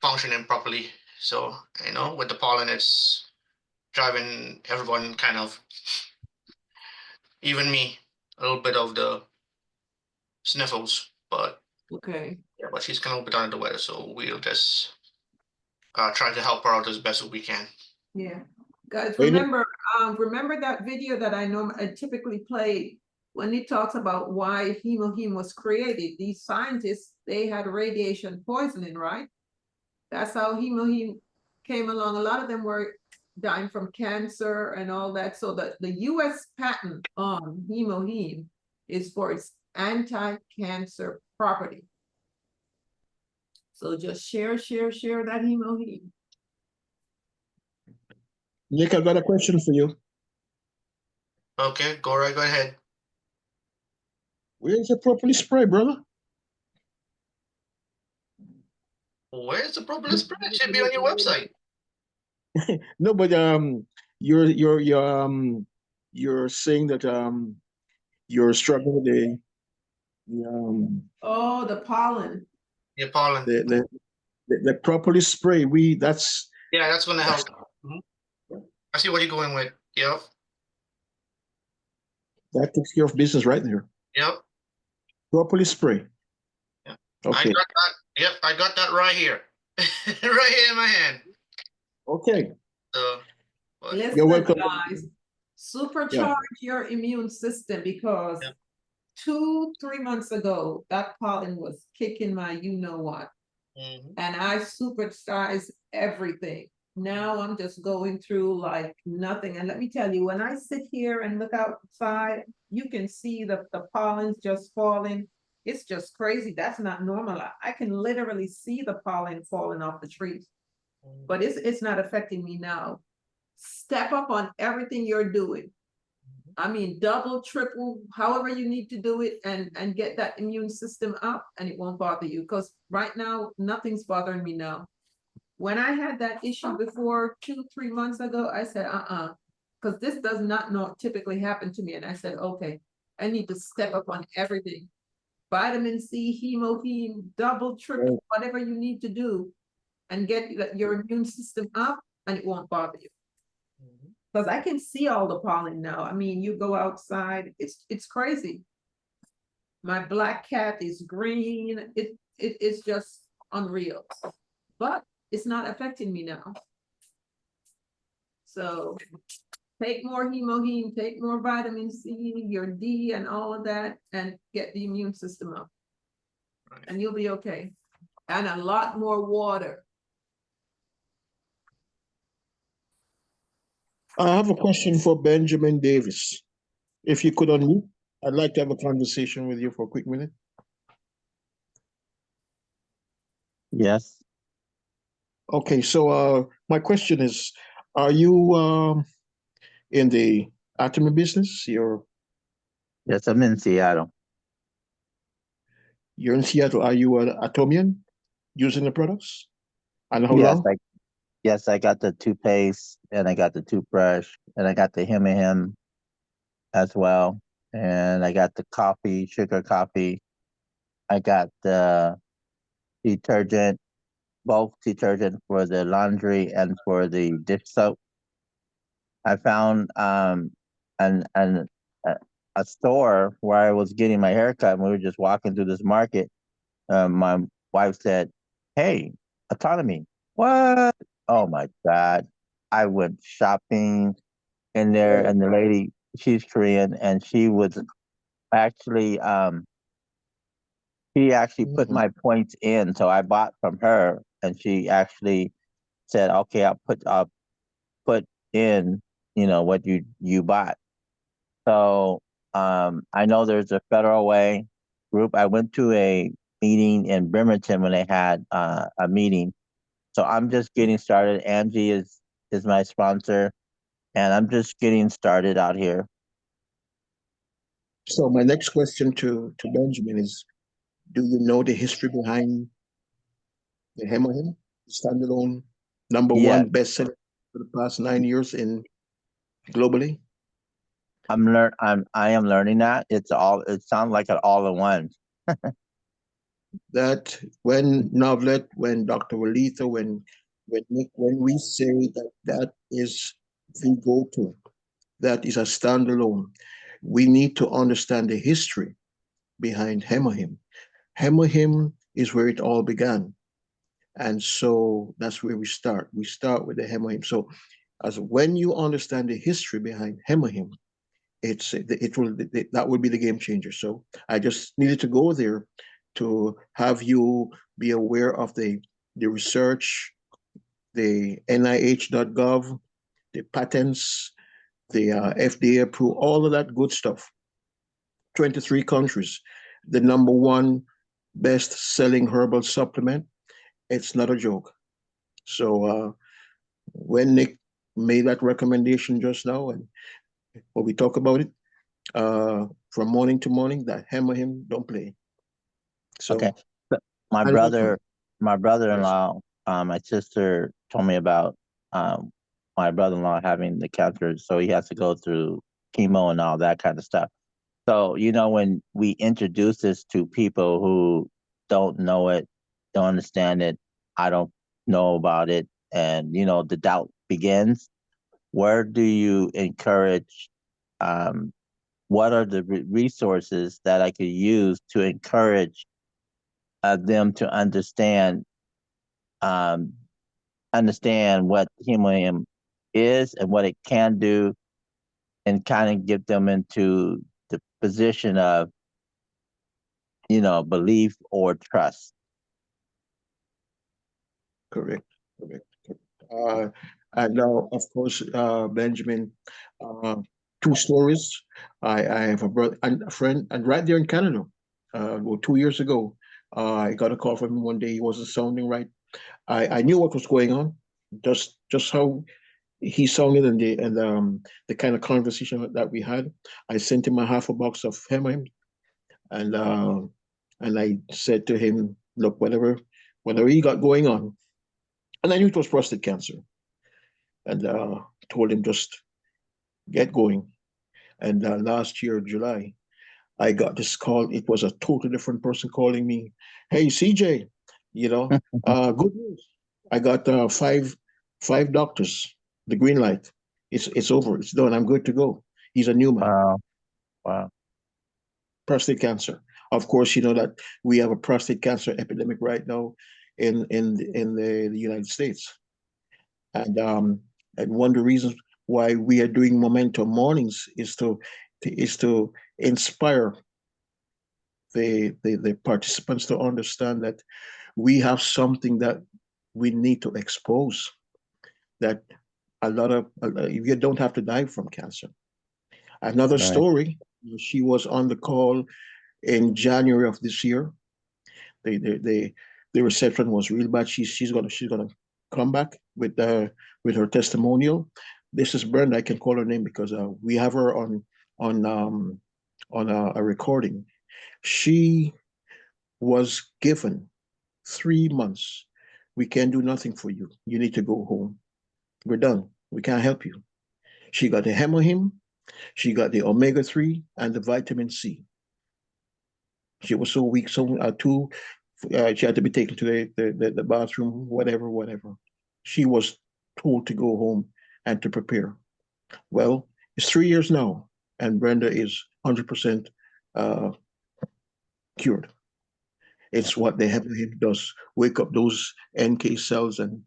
functioning properly. So with the pollen, it's driving everyone kind of, even me, a little bit of the sniffles. But Okay. yeah, but she's kind of a bit under the weather, so we'll just try to help her out as best as we can. Yeah. Guys, Wait a minute. remember that video that I typically play when it talks about why hemohim was created. These scientists, they had radiation poisoning, right? That's how hemohim came along, a lot of them were dying from cancer and all that. So the US patent on hemoheme is for its anti-cancer property. So just share that hemoheme. Nick, I've got a question for you. Okay, go ahead. Where's the properly spray, brother? Where's the properly spray? It should be on your website. No, but you're saying that you're struggling with Oh, the pollen. Yeah, pollen. the properly spray. That's gonna help. I see what you're going with. Yep. that takes care of business right there. Yep. Properly spray. Yep. Okay. I got that. Yep, I got that right here. Right here in my hand. Okay. Listen, You're welcome. guys, supercharge your immune system because 2-3 months ago, that pollen was kicking my you-know-what. And I supersized everything. Now I'm just going through like nothing. And let me tell you, when I sit here and look outside, you can see the pollen's just falling. It's just crazy. That's not normal. I can literally see the pollen falling off the trees. But it's not affecting me now. Step up on everything you're doing. I mean, double, triple, however you need to do it and get that immune system up and it won't bother you. Because right now, nothing's bothering me now. When I had that issue before 2-3 months ago, I said, because this does not typically happen to me. And I said, okay, I need to step up on everything. Vitamin C, hemoheme, double, triple, whatever you need to do and get your immune system up and it won't bother you. Because I can see all the pollen now. I mean, you go outside, it's crazy. My black cat is green. It's just unreal. But it's not affecting me now. So take more hemoheme, take more vitamin C, your D and all of that, and get the immune system up. And you'll be okay. And a lot more water. I have a question for Benjamin Davis. If you could unmute, I'd like to have a conversation with you for a quick minute. Yes. Okay, so my question is, are you in the Atomy business? Yes, I'm in Seattle. You're in Seattle. Are you an Atomian using the products? And how Yes, long? Yes, I got the toothpaste and I got the toothbrush and I got the Hem as well. And I got the coffee, sugar coffee. I got the detergent, bulk detergent for the laundry and for the dish soap. I found an a store where I was getting my haircut and we were just walking through this market. My wife said, "Hey, Atomy." What? Oh my God. I went shopping in there and the lady, she's Korean and she was actually put my points in. So I bought from her and she actually said, "Okay, I'll put in, what you bought." So I know there's a Federal Way group. I went to a meeting in Bremerton when they had a meeting. So I'm just getting started. Angie is my sponsor, and I'm just getting started out here. So my next question to Benjamin is, do you know the history behind the Hemohim, standalone #1 bestseller for the past 9 years globally? I am learning that. It sounds like an all-in-one. That when Novlet, when Dr. Walita, when Nick, when we say that is the go-to, that is a standalone, we need to understand the history behind Hemohim. Hemohim is where it all began. And so that's where we start. We start with the Hemohim. So as when you understand the history behind Hemohim, that will be the game changer. So I just needed to go there to have you be aware of the research the NIH.gov, the patents, the FDA approved, all of that good stuff. 23 countries, the #1 best-selling herbal supplement. It's not a joke. So when Nick made that recommendation just now, and when we talk about it, from morning to morning, that hammer him, don't play. So Okay. So my I welcome. brother-in-law, my sister told me about my brother-in-law having the cancer, so he has to go through chemo and all that kind of stuff. So, when we introduce this to people who don't know it, don't understand it, I don't know about it, and, the doubt begins, where do you encourage, what are the resources that I could use to encourage them to um, understand what helium is and what it can do, and kind of get them into the position of, belief or trust. Correct. And now, of course, Benjamin, 2 stories. I have a brother and a friend, and right there in Canada, 2 years ago, I got a call from him one day. He wasn't sounding right. I knew what was going on, just how he sounded, and the kind of conversation that we had. I sent him a half a box of Hemim, and I said to him, look, whatever he got going on, and I knew it was prostate cancer, and told him just get going. And last year, July, I got this call. It was a totally different person calling me. Hey, CJ, good news. I got five doctors. The green light. It's over. It's done. I'm good to go. He's a new man. Wow. Prostate cancer. Of course, you know that we have a prostate cancer epidemic right now in the United States, and one of the reasons why we are doing Momentum Mornings is to inspire the participants to understand that we have something that we need to expose. That you don't have to die from cancer. Another Right. story. She was on the call in January of this year. The reception was real bad. She's gonna come back with her testimonial. This is Brenda. I can call her name because we have her on a recording. She was given 3 months. We can't do nothing for you. You need to go home. We're done. We can't help you. She got the hemohim, she got the omega-3 and the vitamin C. She was so weak, so she had to be taken to the bathroom, whatever. She was told to go home and to prepare. Well, it's 3 years now, and Brenda is 100% cured. It's what the hemohim does: wake up those NK cells and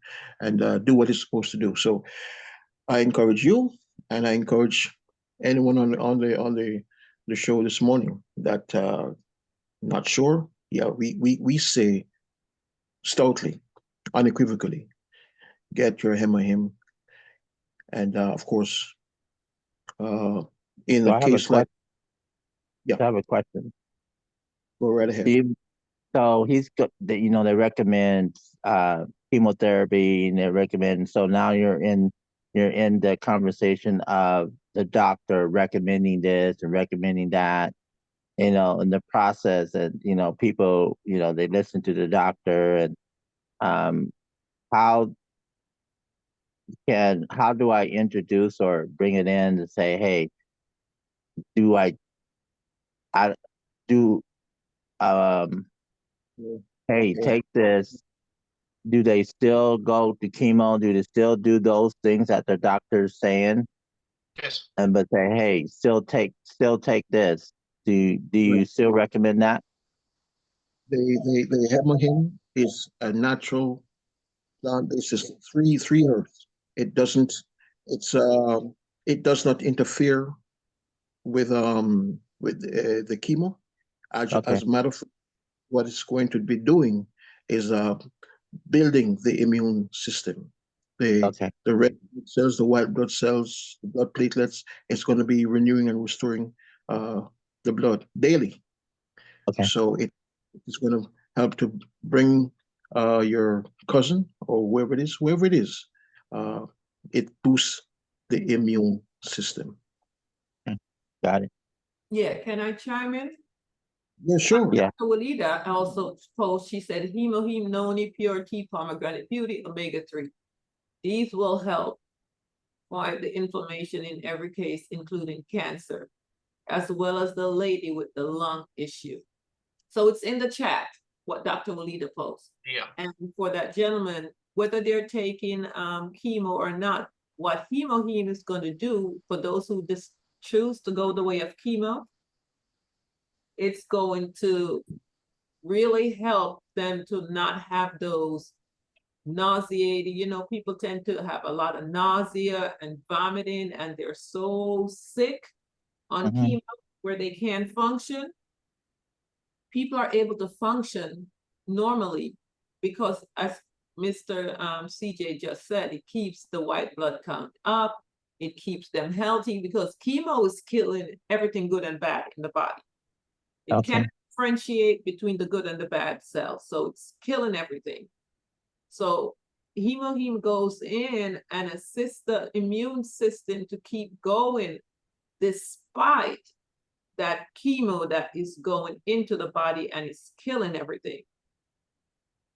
do what it's supposed to do. So I encourage you, and I encourage anyone on the show this morning that not sure. Yeah, we say stoutly, unequivocally, get your hemohim, and of course, in So a I have a case like, I have a question. go right ahead. So they recommend chemotherapy, and they recommend. So now you're in the conversation of the doctor recommending this and recommending that. In the process, and people, they listen to the doctor, and how do I introduce or bring it in to say, hey, do I do hey, Yeah. take this. Do they still go to chemo? Do they still do those things that the doctor's saying? Yes. And but say, hey, still take this. Do you still recommend that? The hemohim is a natural plant. It's just three herbs. It doesn't. It does not interfere with the chemo. Okay. As a matter of fact, what it's going to be doing is building the immune system. The red blood cells, the white blood cells, the blood platelets. It's going to be renewing and restoring the blood daily. Okay. So it's going to help to bring your cousin or whoever it is, it boosts the immune system. Got it. Yeah, can I chime in? Yeah, sure. Yeah. Walida also posed, she said, Hemoheme, Noni, Pure Tea, Pomegranate Beauty, Omega-3. These will help fight the inflammation in every case, including cancer, as well as the lady with the lung issue. So it's in the chat, what Dr. Walida posed. Yeah. And for that gentleman, whether they're taking chemo or not, what Hemoheme is going to do for those who just choose to go the way of chemo, it's going to really help them to not have those nauseating, people tend to have a lot of nausea and vomiting, and they're so sick on chemo where they can't function. People are able to function normally because, as Mr. CJ just said, it keeps the white blood count up. It keeps them healthy because chemo is killing everything good and bad in the body. It can't differentiate between the good and the bad cells, so it's killing everything. So Hemoheme goes in and assists the immune system to keep going despite that chemo that is going into the body and is killing everything.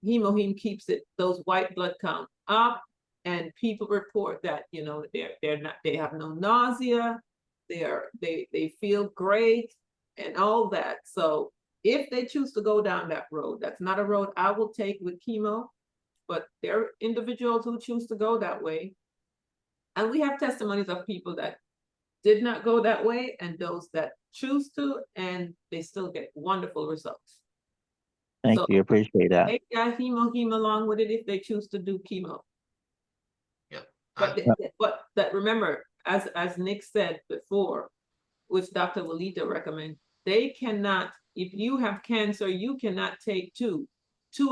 Hemoheme keeps those white blood count up, and people report that they have no nausea, they feel great and all that. So if they choose to go down that road, that's not a road I will take with chemo, but there are individuals who choose to go that way. And we have testimonies of people that did not go that way and those that choose to, and they still get wonderful results. Thank you. Appreciate that. They got Hemoheme along with it if they choose to do chemo. Yeah. But that, remember, as Nick said before, which Dr. Walida recommends, they cannot, if you have cancer, you cannot take two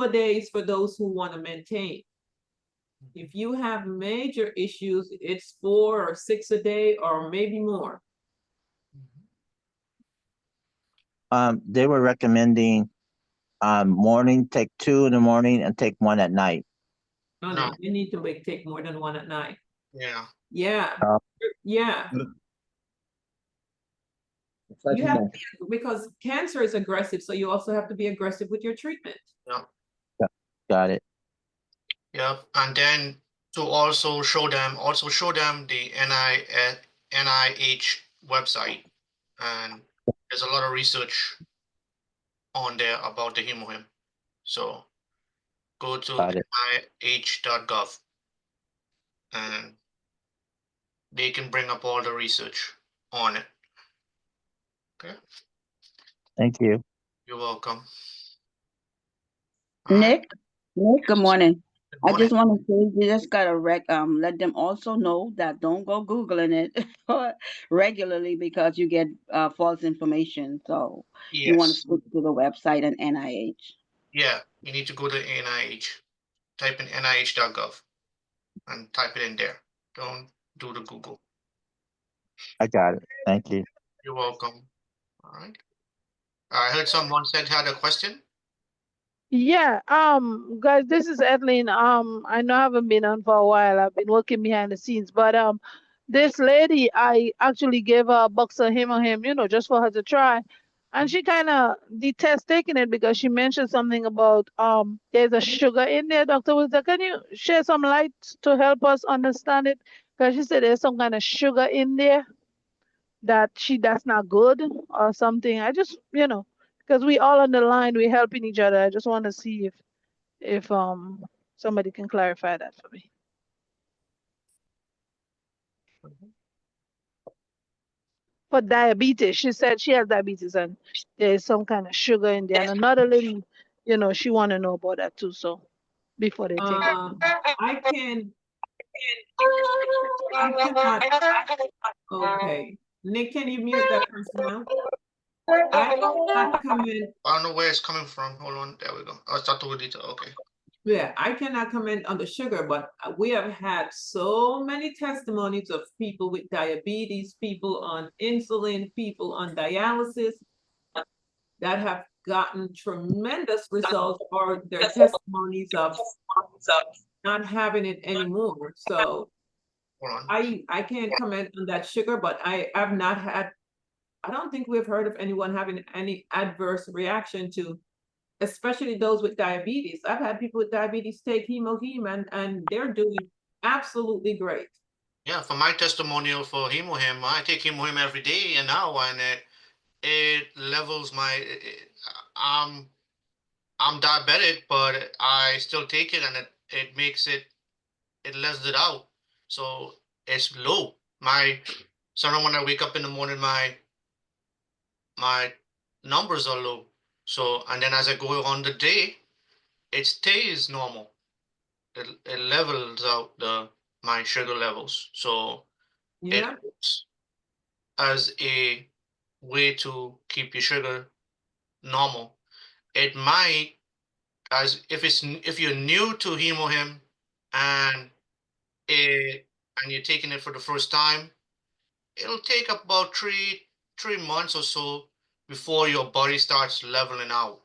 a days for those who want to maintain. If you have major issues, it's 4 or 6 a day or maybe more. They were recommending morning, take 2 in the morning and take 1 at night. No, you need to take more than 1 at night. Yeah. Yeah. Yeah. You have to, because cancer is aggressive, so you also have to be aggressive with your treatment. Yeah. Got it. Yep. And then to also show them the NIH website, and there's a lot of research on there about the Hemoheme. So go to nih.gov and they can bring up all the research on it. Okay. Thank you. You're welcome. Nick, good morning. Good I morning. just want to say you just gotta let them also know that don't go Googling it regularly because you get false information. So you want to Yes. stick to the website and NIH. Yeah, you need to go to NIH, type in nih.gov and type it in there. Don't do the Google. I got it. Thank you. You're welcome. All right. I heard someone said had a question. Yeah, guys, this is Edlin. I know I haven't been on for a while. I've been working behind the scenes, but this lady, I actually gave her a box of Hemoheme, just for her to try, and she kind of detests taking it because she mentioned something about there's a sugar in there. Dr. Wilson, can you share some light to help us understand it? Because she said there's some kind of sugar in there that's not good or something. I just, because we all on the line, we're helping each other. I just want to see if somebody can clarify that for me. For diabetes, she said she has diabetes and there's some kind of sugar in there. And another lady, she want to know about that too. So before they take it. I cannot. Okay. Nick, can you mute that person now? I cannot comment. I don't know where it's coming from. Hold on. There we go. Oh, it's Dr. Walida. Okay. Yeah, I cannot comment on the sugar, but we have had so many testimonies of people with diabetes, people on insulin, people on dialysis that have gotten tremendous results, or their testimonies of not having it anymore. So I can't comment on that sugar, but I've not had, I don't think we've heard of anyone having any adverse reaction to, especially those with diabetes. I've had people with diabetes take hemoheme and they're doing absolutely great. Yeah, for my testimonial for hemohim, I take hemohim every day, and now and it levels my. I'm diabetic, but I still take it, and it makes it levels it out, so it's low. My sometimes when I wake up in the morning, my numbers are low. So and then as I go on the day, it stays normal. It levels out my sugar levels. So Yeah. it's as a way to keep your sugar normal. It might, as if you're new to hemohim and you're taking it for the first time, it'll take about three months or so before your body starts leveling out.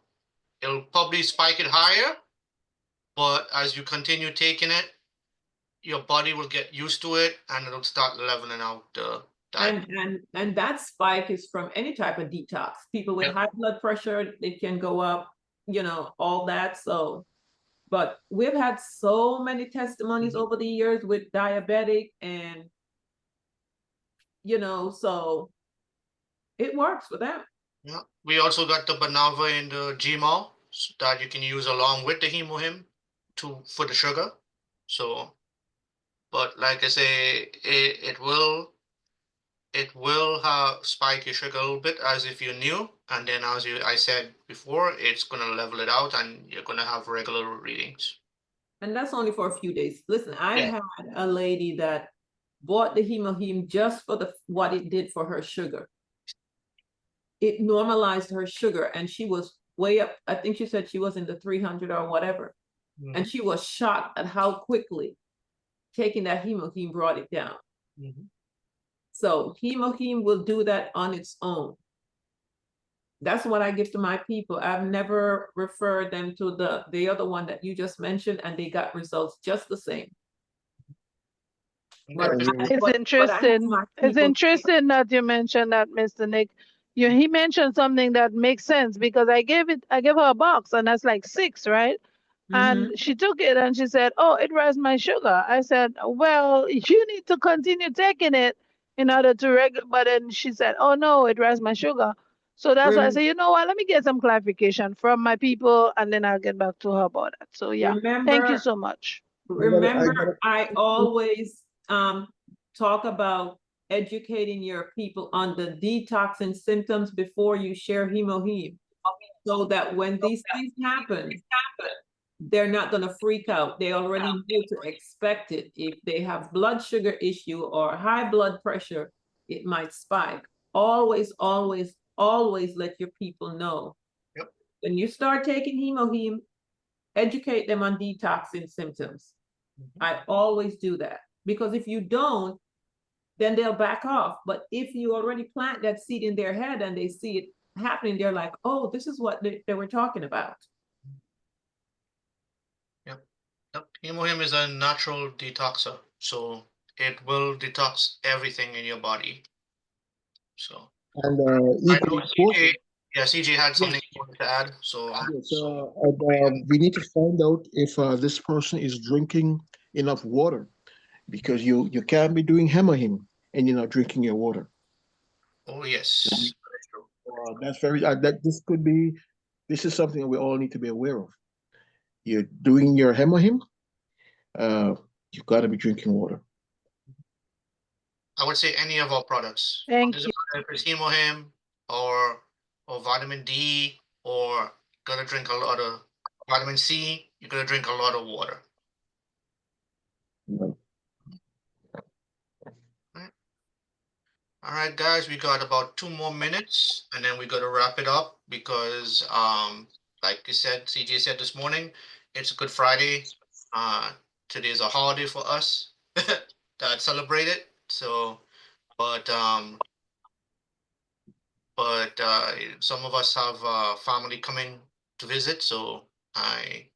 It'll probably spike it higher, but as you continue taking it, your body will get used to it and it'll start leveling out the diet. And that spike is from any type of detox. People with high blood pressure, it can go up, all that. So, but we've had so many testimonies over the years with diabetic and, so it works for them. Yeah. We also got the Banava and the GMO that you can use along with the hemohim for the sugar. So, but like I say, it will spike your sugar a little bit as if you're new, and then I said before, it's gonna level it out, and you're gonna have regular readings. And that's only for a few days. Listen, I had a lady that bought the hemoheme just for what it did for her sugar. It normalized her sugar, and she was way up. I think she said she was in the 300 or whatever. And she was shocked at how quickly taking that hemoheme brought it down. So hemoheme will do that on its own. That's what I give to my people. I've never referred them to the other one that you just mentioned, and they got results just the same. It's interesting. It's interesting that you mentioned that, Mr. Nick. He mentioned something that makes sense, because I gave her a box, and that's like 6, right? And she took it and she said, "Oh, it raised my sugar." I said, "Well, you need to continue taking it in order to But then she said, "Oh no, it raised my sugar." So that's why I said, you know what? Let me get some clarification from my people, and then I'll get back to her about that. So yeah, thank you so much. Remember, I always talk about educating your people on the detoxing symptoms before you share hemoheme, so that when these things happen, they're not going to freak out. They already know to expect it. If they have blood sugar issue or high blood pressure, it might spike. Always, always, always let your people know. When you start taking hemoheme, educate them on detoxing symptoms. I always do that, because if you don't, then they'll back off. But if you already plant that seed in their head and they see it happening, they're like, oh, this is what they were talking about. Yep. Hemohim is a natural detoxer, so it will detox everything in your body. So, And I know CJ, CJ had something he wanted to add. So, we need to find out if this person is drinking enough water, because you can't be doing hemohim and you're not drinking your water. Oh yes, that's very this is something that we all need to be aware of. You're doing your hemohim, you've got to be drinking water. I would say any of our products. Thank you. If it's hemohim or vitamin D, or gotta drink a lot of vitamin C, you gotta drink a lot of water. All right, guys, we got about 2 more minutes, and then we got to wrap it up, because, like you said, CJ said this morning, it's a Good Friday. Today is a holiday for us that celebrate it. So, but some of us have family coming to visit, so I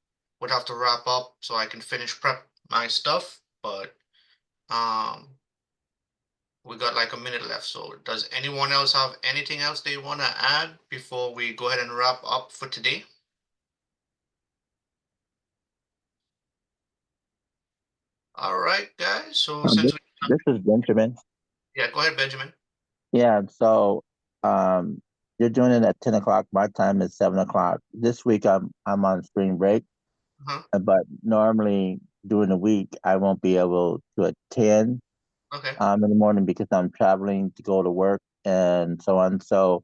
would have to wrap up so I can finish prep my stuff. But we got like a minute left. So does anyone else have anything else they want to add before we go ahead and wrap up for today? All right, guys. So since This is Benjamin. yeah, go ahead, Benjamin. Yeah, so you're doing it at 10 o'clock. My time is 7 o'clock. This week I'm on spring break, but normally during the week I won't be able to attend Okay. in the morning because I'm traveling to go to work and so on. So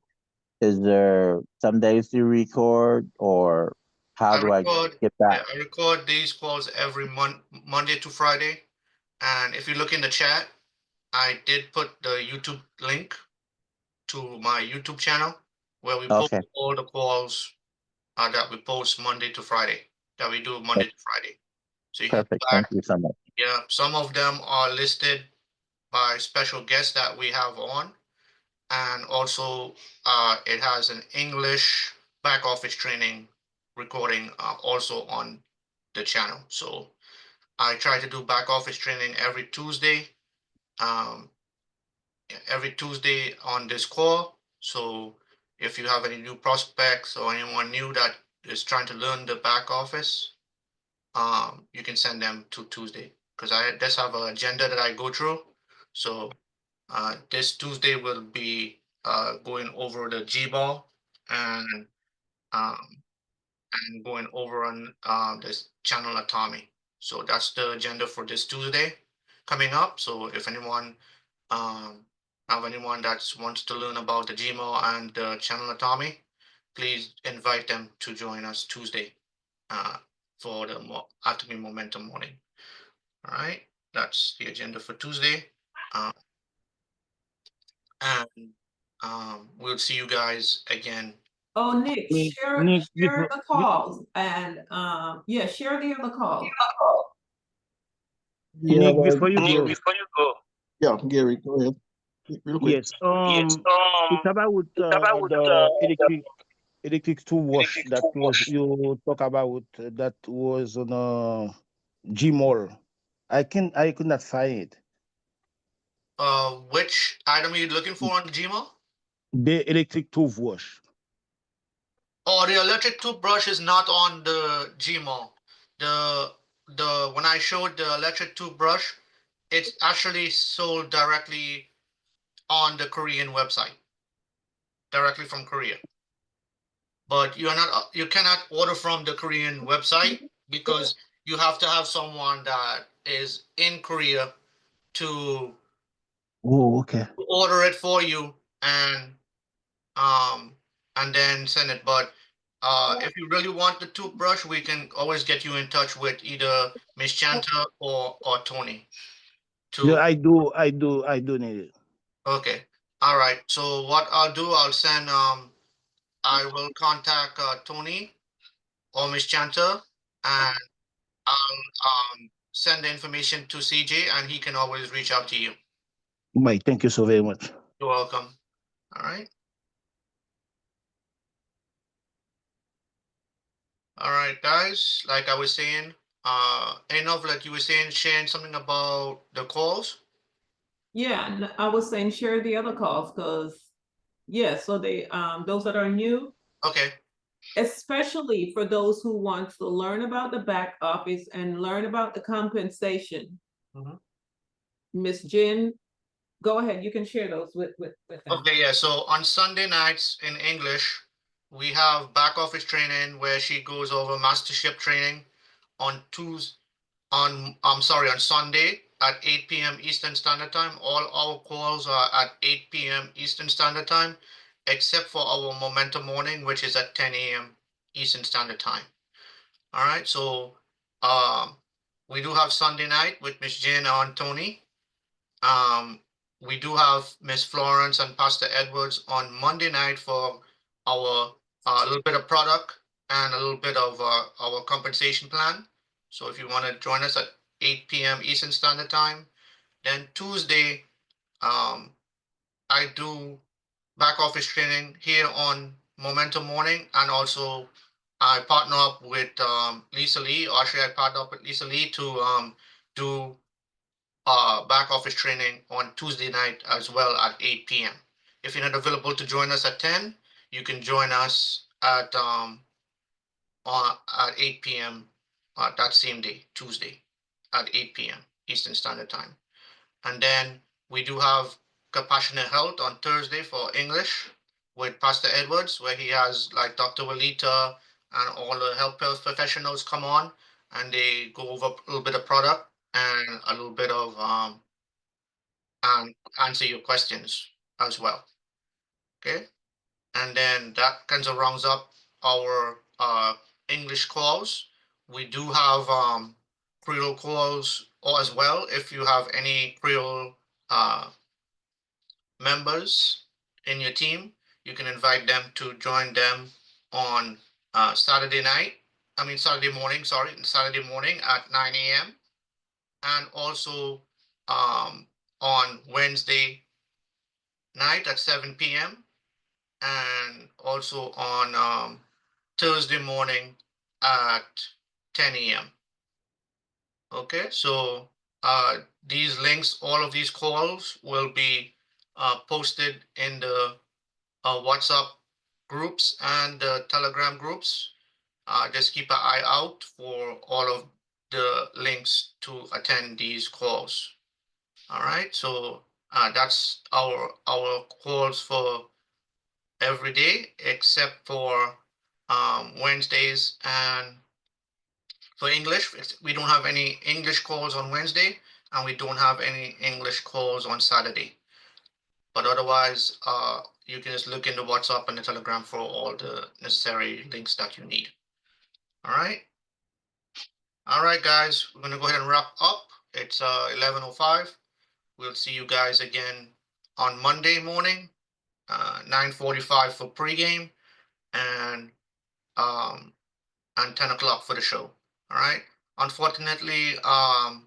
is there some days you record or how do I get back? I record these calls every Monday to Friday. And if you look in the chat, I did put the YouTube link to my YouTube channel where we post all the calls that we post Monday to Friday, that we do Monday to Friday. So you can go Perfect. back. Thank you so much. Yeah, some of them are listed by special guests that we have on. And also it has an English back office training recording also on the channel. So I try to do back office training every Tuesday on this call. So if you have any new prospects or anyone new that is trying to learn the back office, you can send them to Tuesday because I just have an agenda that I go through. So this Tuesday will be going over the G-ball and going over on this channel Atomy. So that's the agenda for this Tuesday coming up. So if anyone have anyone that wants to learn about the GMO and the channel Atomy, please invite them to join us Tuesday for the Atomy Momentum Morning. All right, that's the agenda for Tuesday. And we'll see you guys again. Oh, Nick, share the calls and yeah, share the other calls. Yeah, Nick, well, before you go. yeah, Gary, go ahead. Real quick. Yes. It's about the electric toothwash that was you talk about that was on Gmall. I could not find it. Which item are you looking for on Gmail? The electric toothwash. Oh, the electric toothbrush is not on the Gmail. The when I showed the electric toothbrush, it's actually sold directly on the Korean website, directly from Korea. But you cannot order from the Korean website because you have to have someone that is in Korea to okay. order it for you and then send it. But if you really want the toothbrush, we can always get you in touch with either Miss Chanta or Tony. Yeah, I do need it. Okay. All right. So what I'll do, I will contact Tony or Miss Chanta, and I'll send the information to CJ, and he can always reach out to you. Mike, thank you so very much. You're welcome. All right. All right, guys. Like I was saying, enough. Like you were saying, sharing something about the calls. Yeah, I was saying share the other calls because yeah, so they those that are new. Okay. Especially for those who want to learn about the back office and learn about the compensation. Miss Jen, go ahead. You can share those with them. Okay, yeah. So on Sunday nights in English, we have back office training where she goes over mastership training on on Sunday at 8 p.m. Eastern Standard Time. All our calls are at 8 p.m. Eastern Standard Time, except for our Momentum Morning, which is at 10 a.m. Eastern Standard Time. All right, so we do have Sunday night with Miss Jane and Tony. We do have Miss Florence and Pastor Edwards on Monday night for our little bit of product and a little bit of our compensation plan. So if you want to join us at 8 p.m. Eastern Standard Time, then Tuesday, I do back office training here on Momentum Morning, and also I partner up with Lisa Lee, or actually I partner up with Lisa Lee to do back office training on Tuesday night as well at 8 p.m. If you're not available to join us at 10, you can join us at 8 p.m. That same day, Tuesday, at 8 p.m. Eastern Standard Time. And then we do have Compassionate Health on Thursday for English with Pastor Edwards, where he has like Dr. Walita and all the health professionals come on, and they go over a little bit of product and a little bit of and answer your questions as well. Okay, and then that kind of rounds up our English calls. We do have Creole calls as well. If you have any Creole members in your team, you can invite them to join them on Saturday morning, Saturday morning at 9 a.m. and also on Wednesday night at 7 p.m. and also on Thursday morning at 10 a.m. Okay, so these links, all of these calls will be posted in the WhatsApp groups and Telegram groups. Just keep an eye out for all of the links to attend these calls. All right, so that's our calls for every day except for Wednesdays, and for English, we don't have any English calls on Wednesday, and we don't have any English calls on Saturday. But otherwise, you can just look into WhatsApp and the Telegram for all the necessary links that you need. All right. All right, guys, we're gonna go ahead and wrap up. It's 11:05. We'll see you guys again on Monday morning, 9:45 for pregame, and 10 o'clock for the show. All right. Unfortunately, I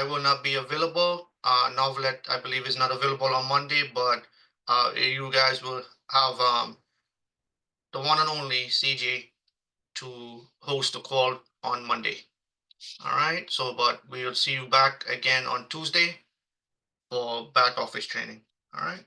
will not be available. Novelet, I believe, is not available on Monday, but you guys will have the one and only CJ to host the call on Monday. All right. So, but we will see you back again on Tuesday for back office training. All right.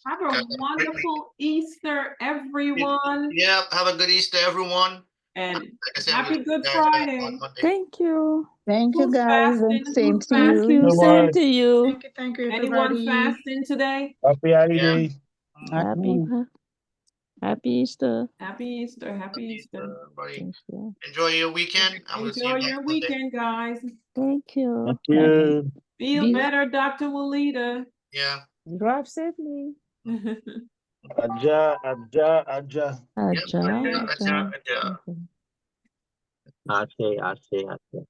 Have a wonderful Easter, everyone. Yeah. Have a good Easter, everyone. And like I said, happy we'll Good see you guys Friday. on Monday. Thank you. Thank you, Who's guys. fasting? And same Who's to you. Thank you. Bye Same bye. to you. Thank you, Anyone everybody. fasting today? Happy Yeah. holiday. Happy, happy Easter. Happy Easter. Happy Easter. Everybody, Thank you. enjoy your weekend, and we'll see you Enjoy back your Monday. weekend, guys. Thank you. Thank you. Feel Be- better, Dr. Walita. Yeah. Drive safely. Aja, Aja, Aja. Aja. Aja. Okay. Ashe, Ashe, Ashe.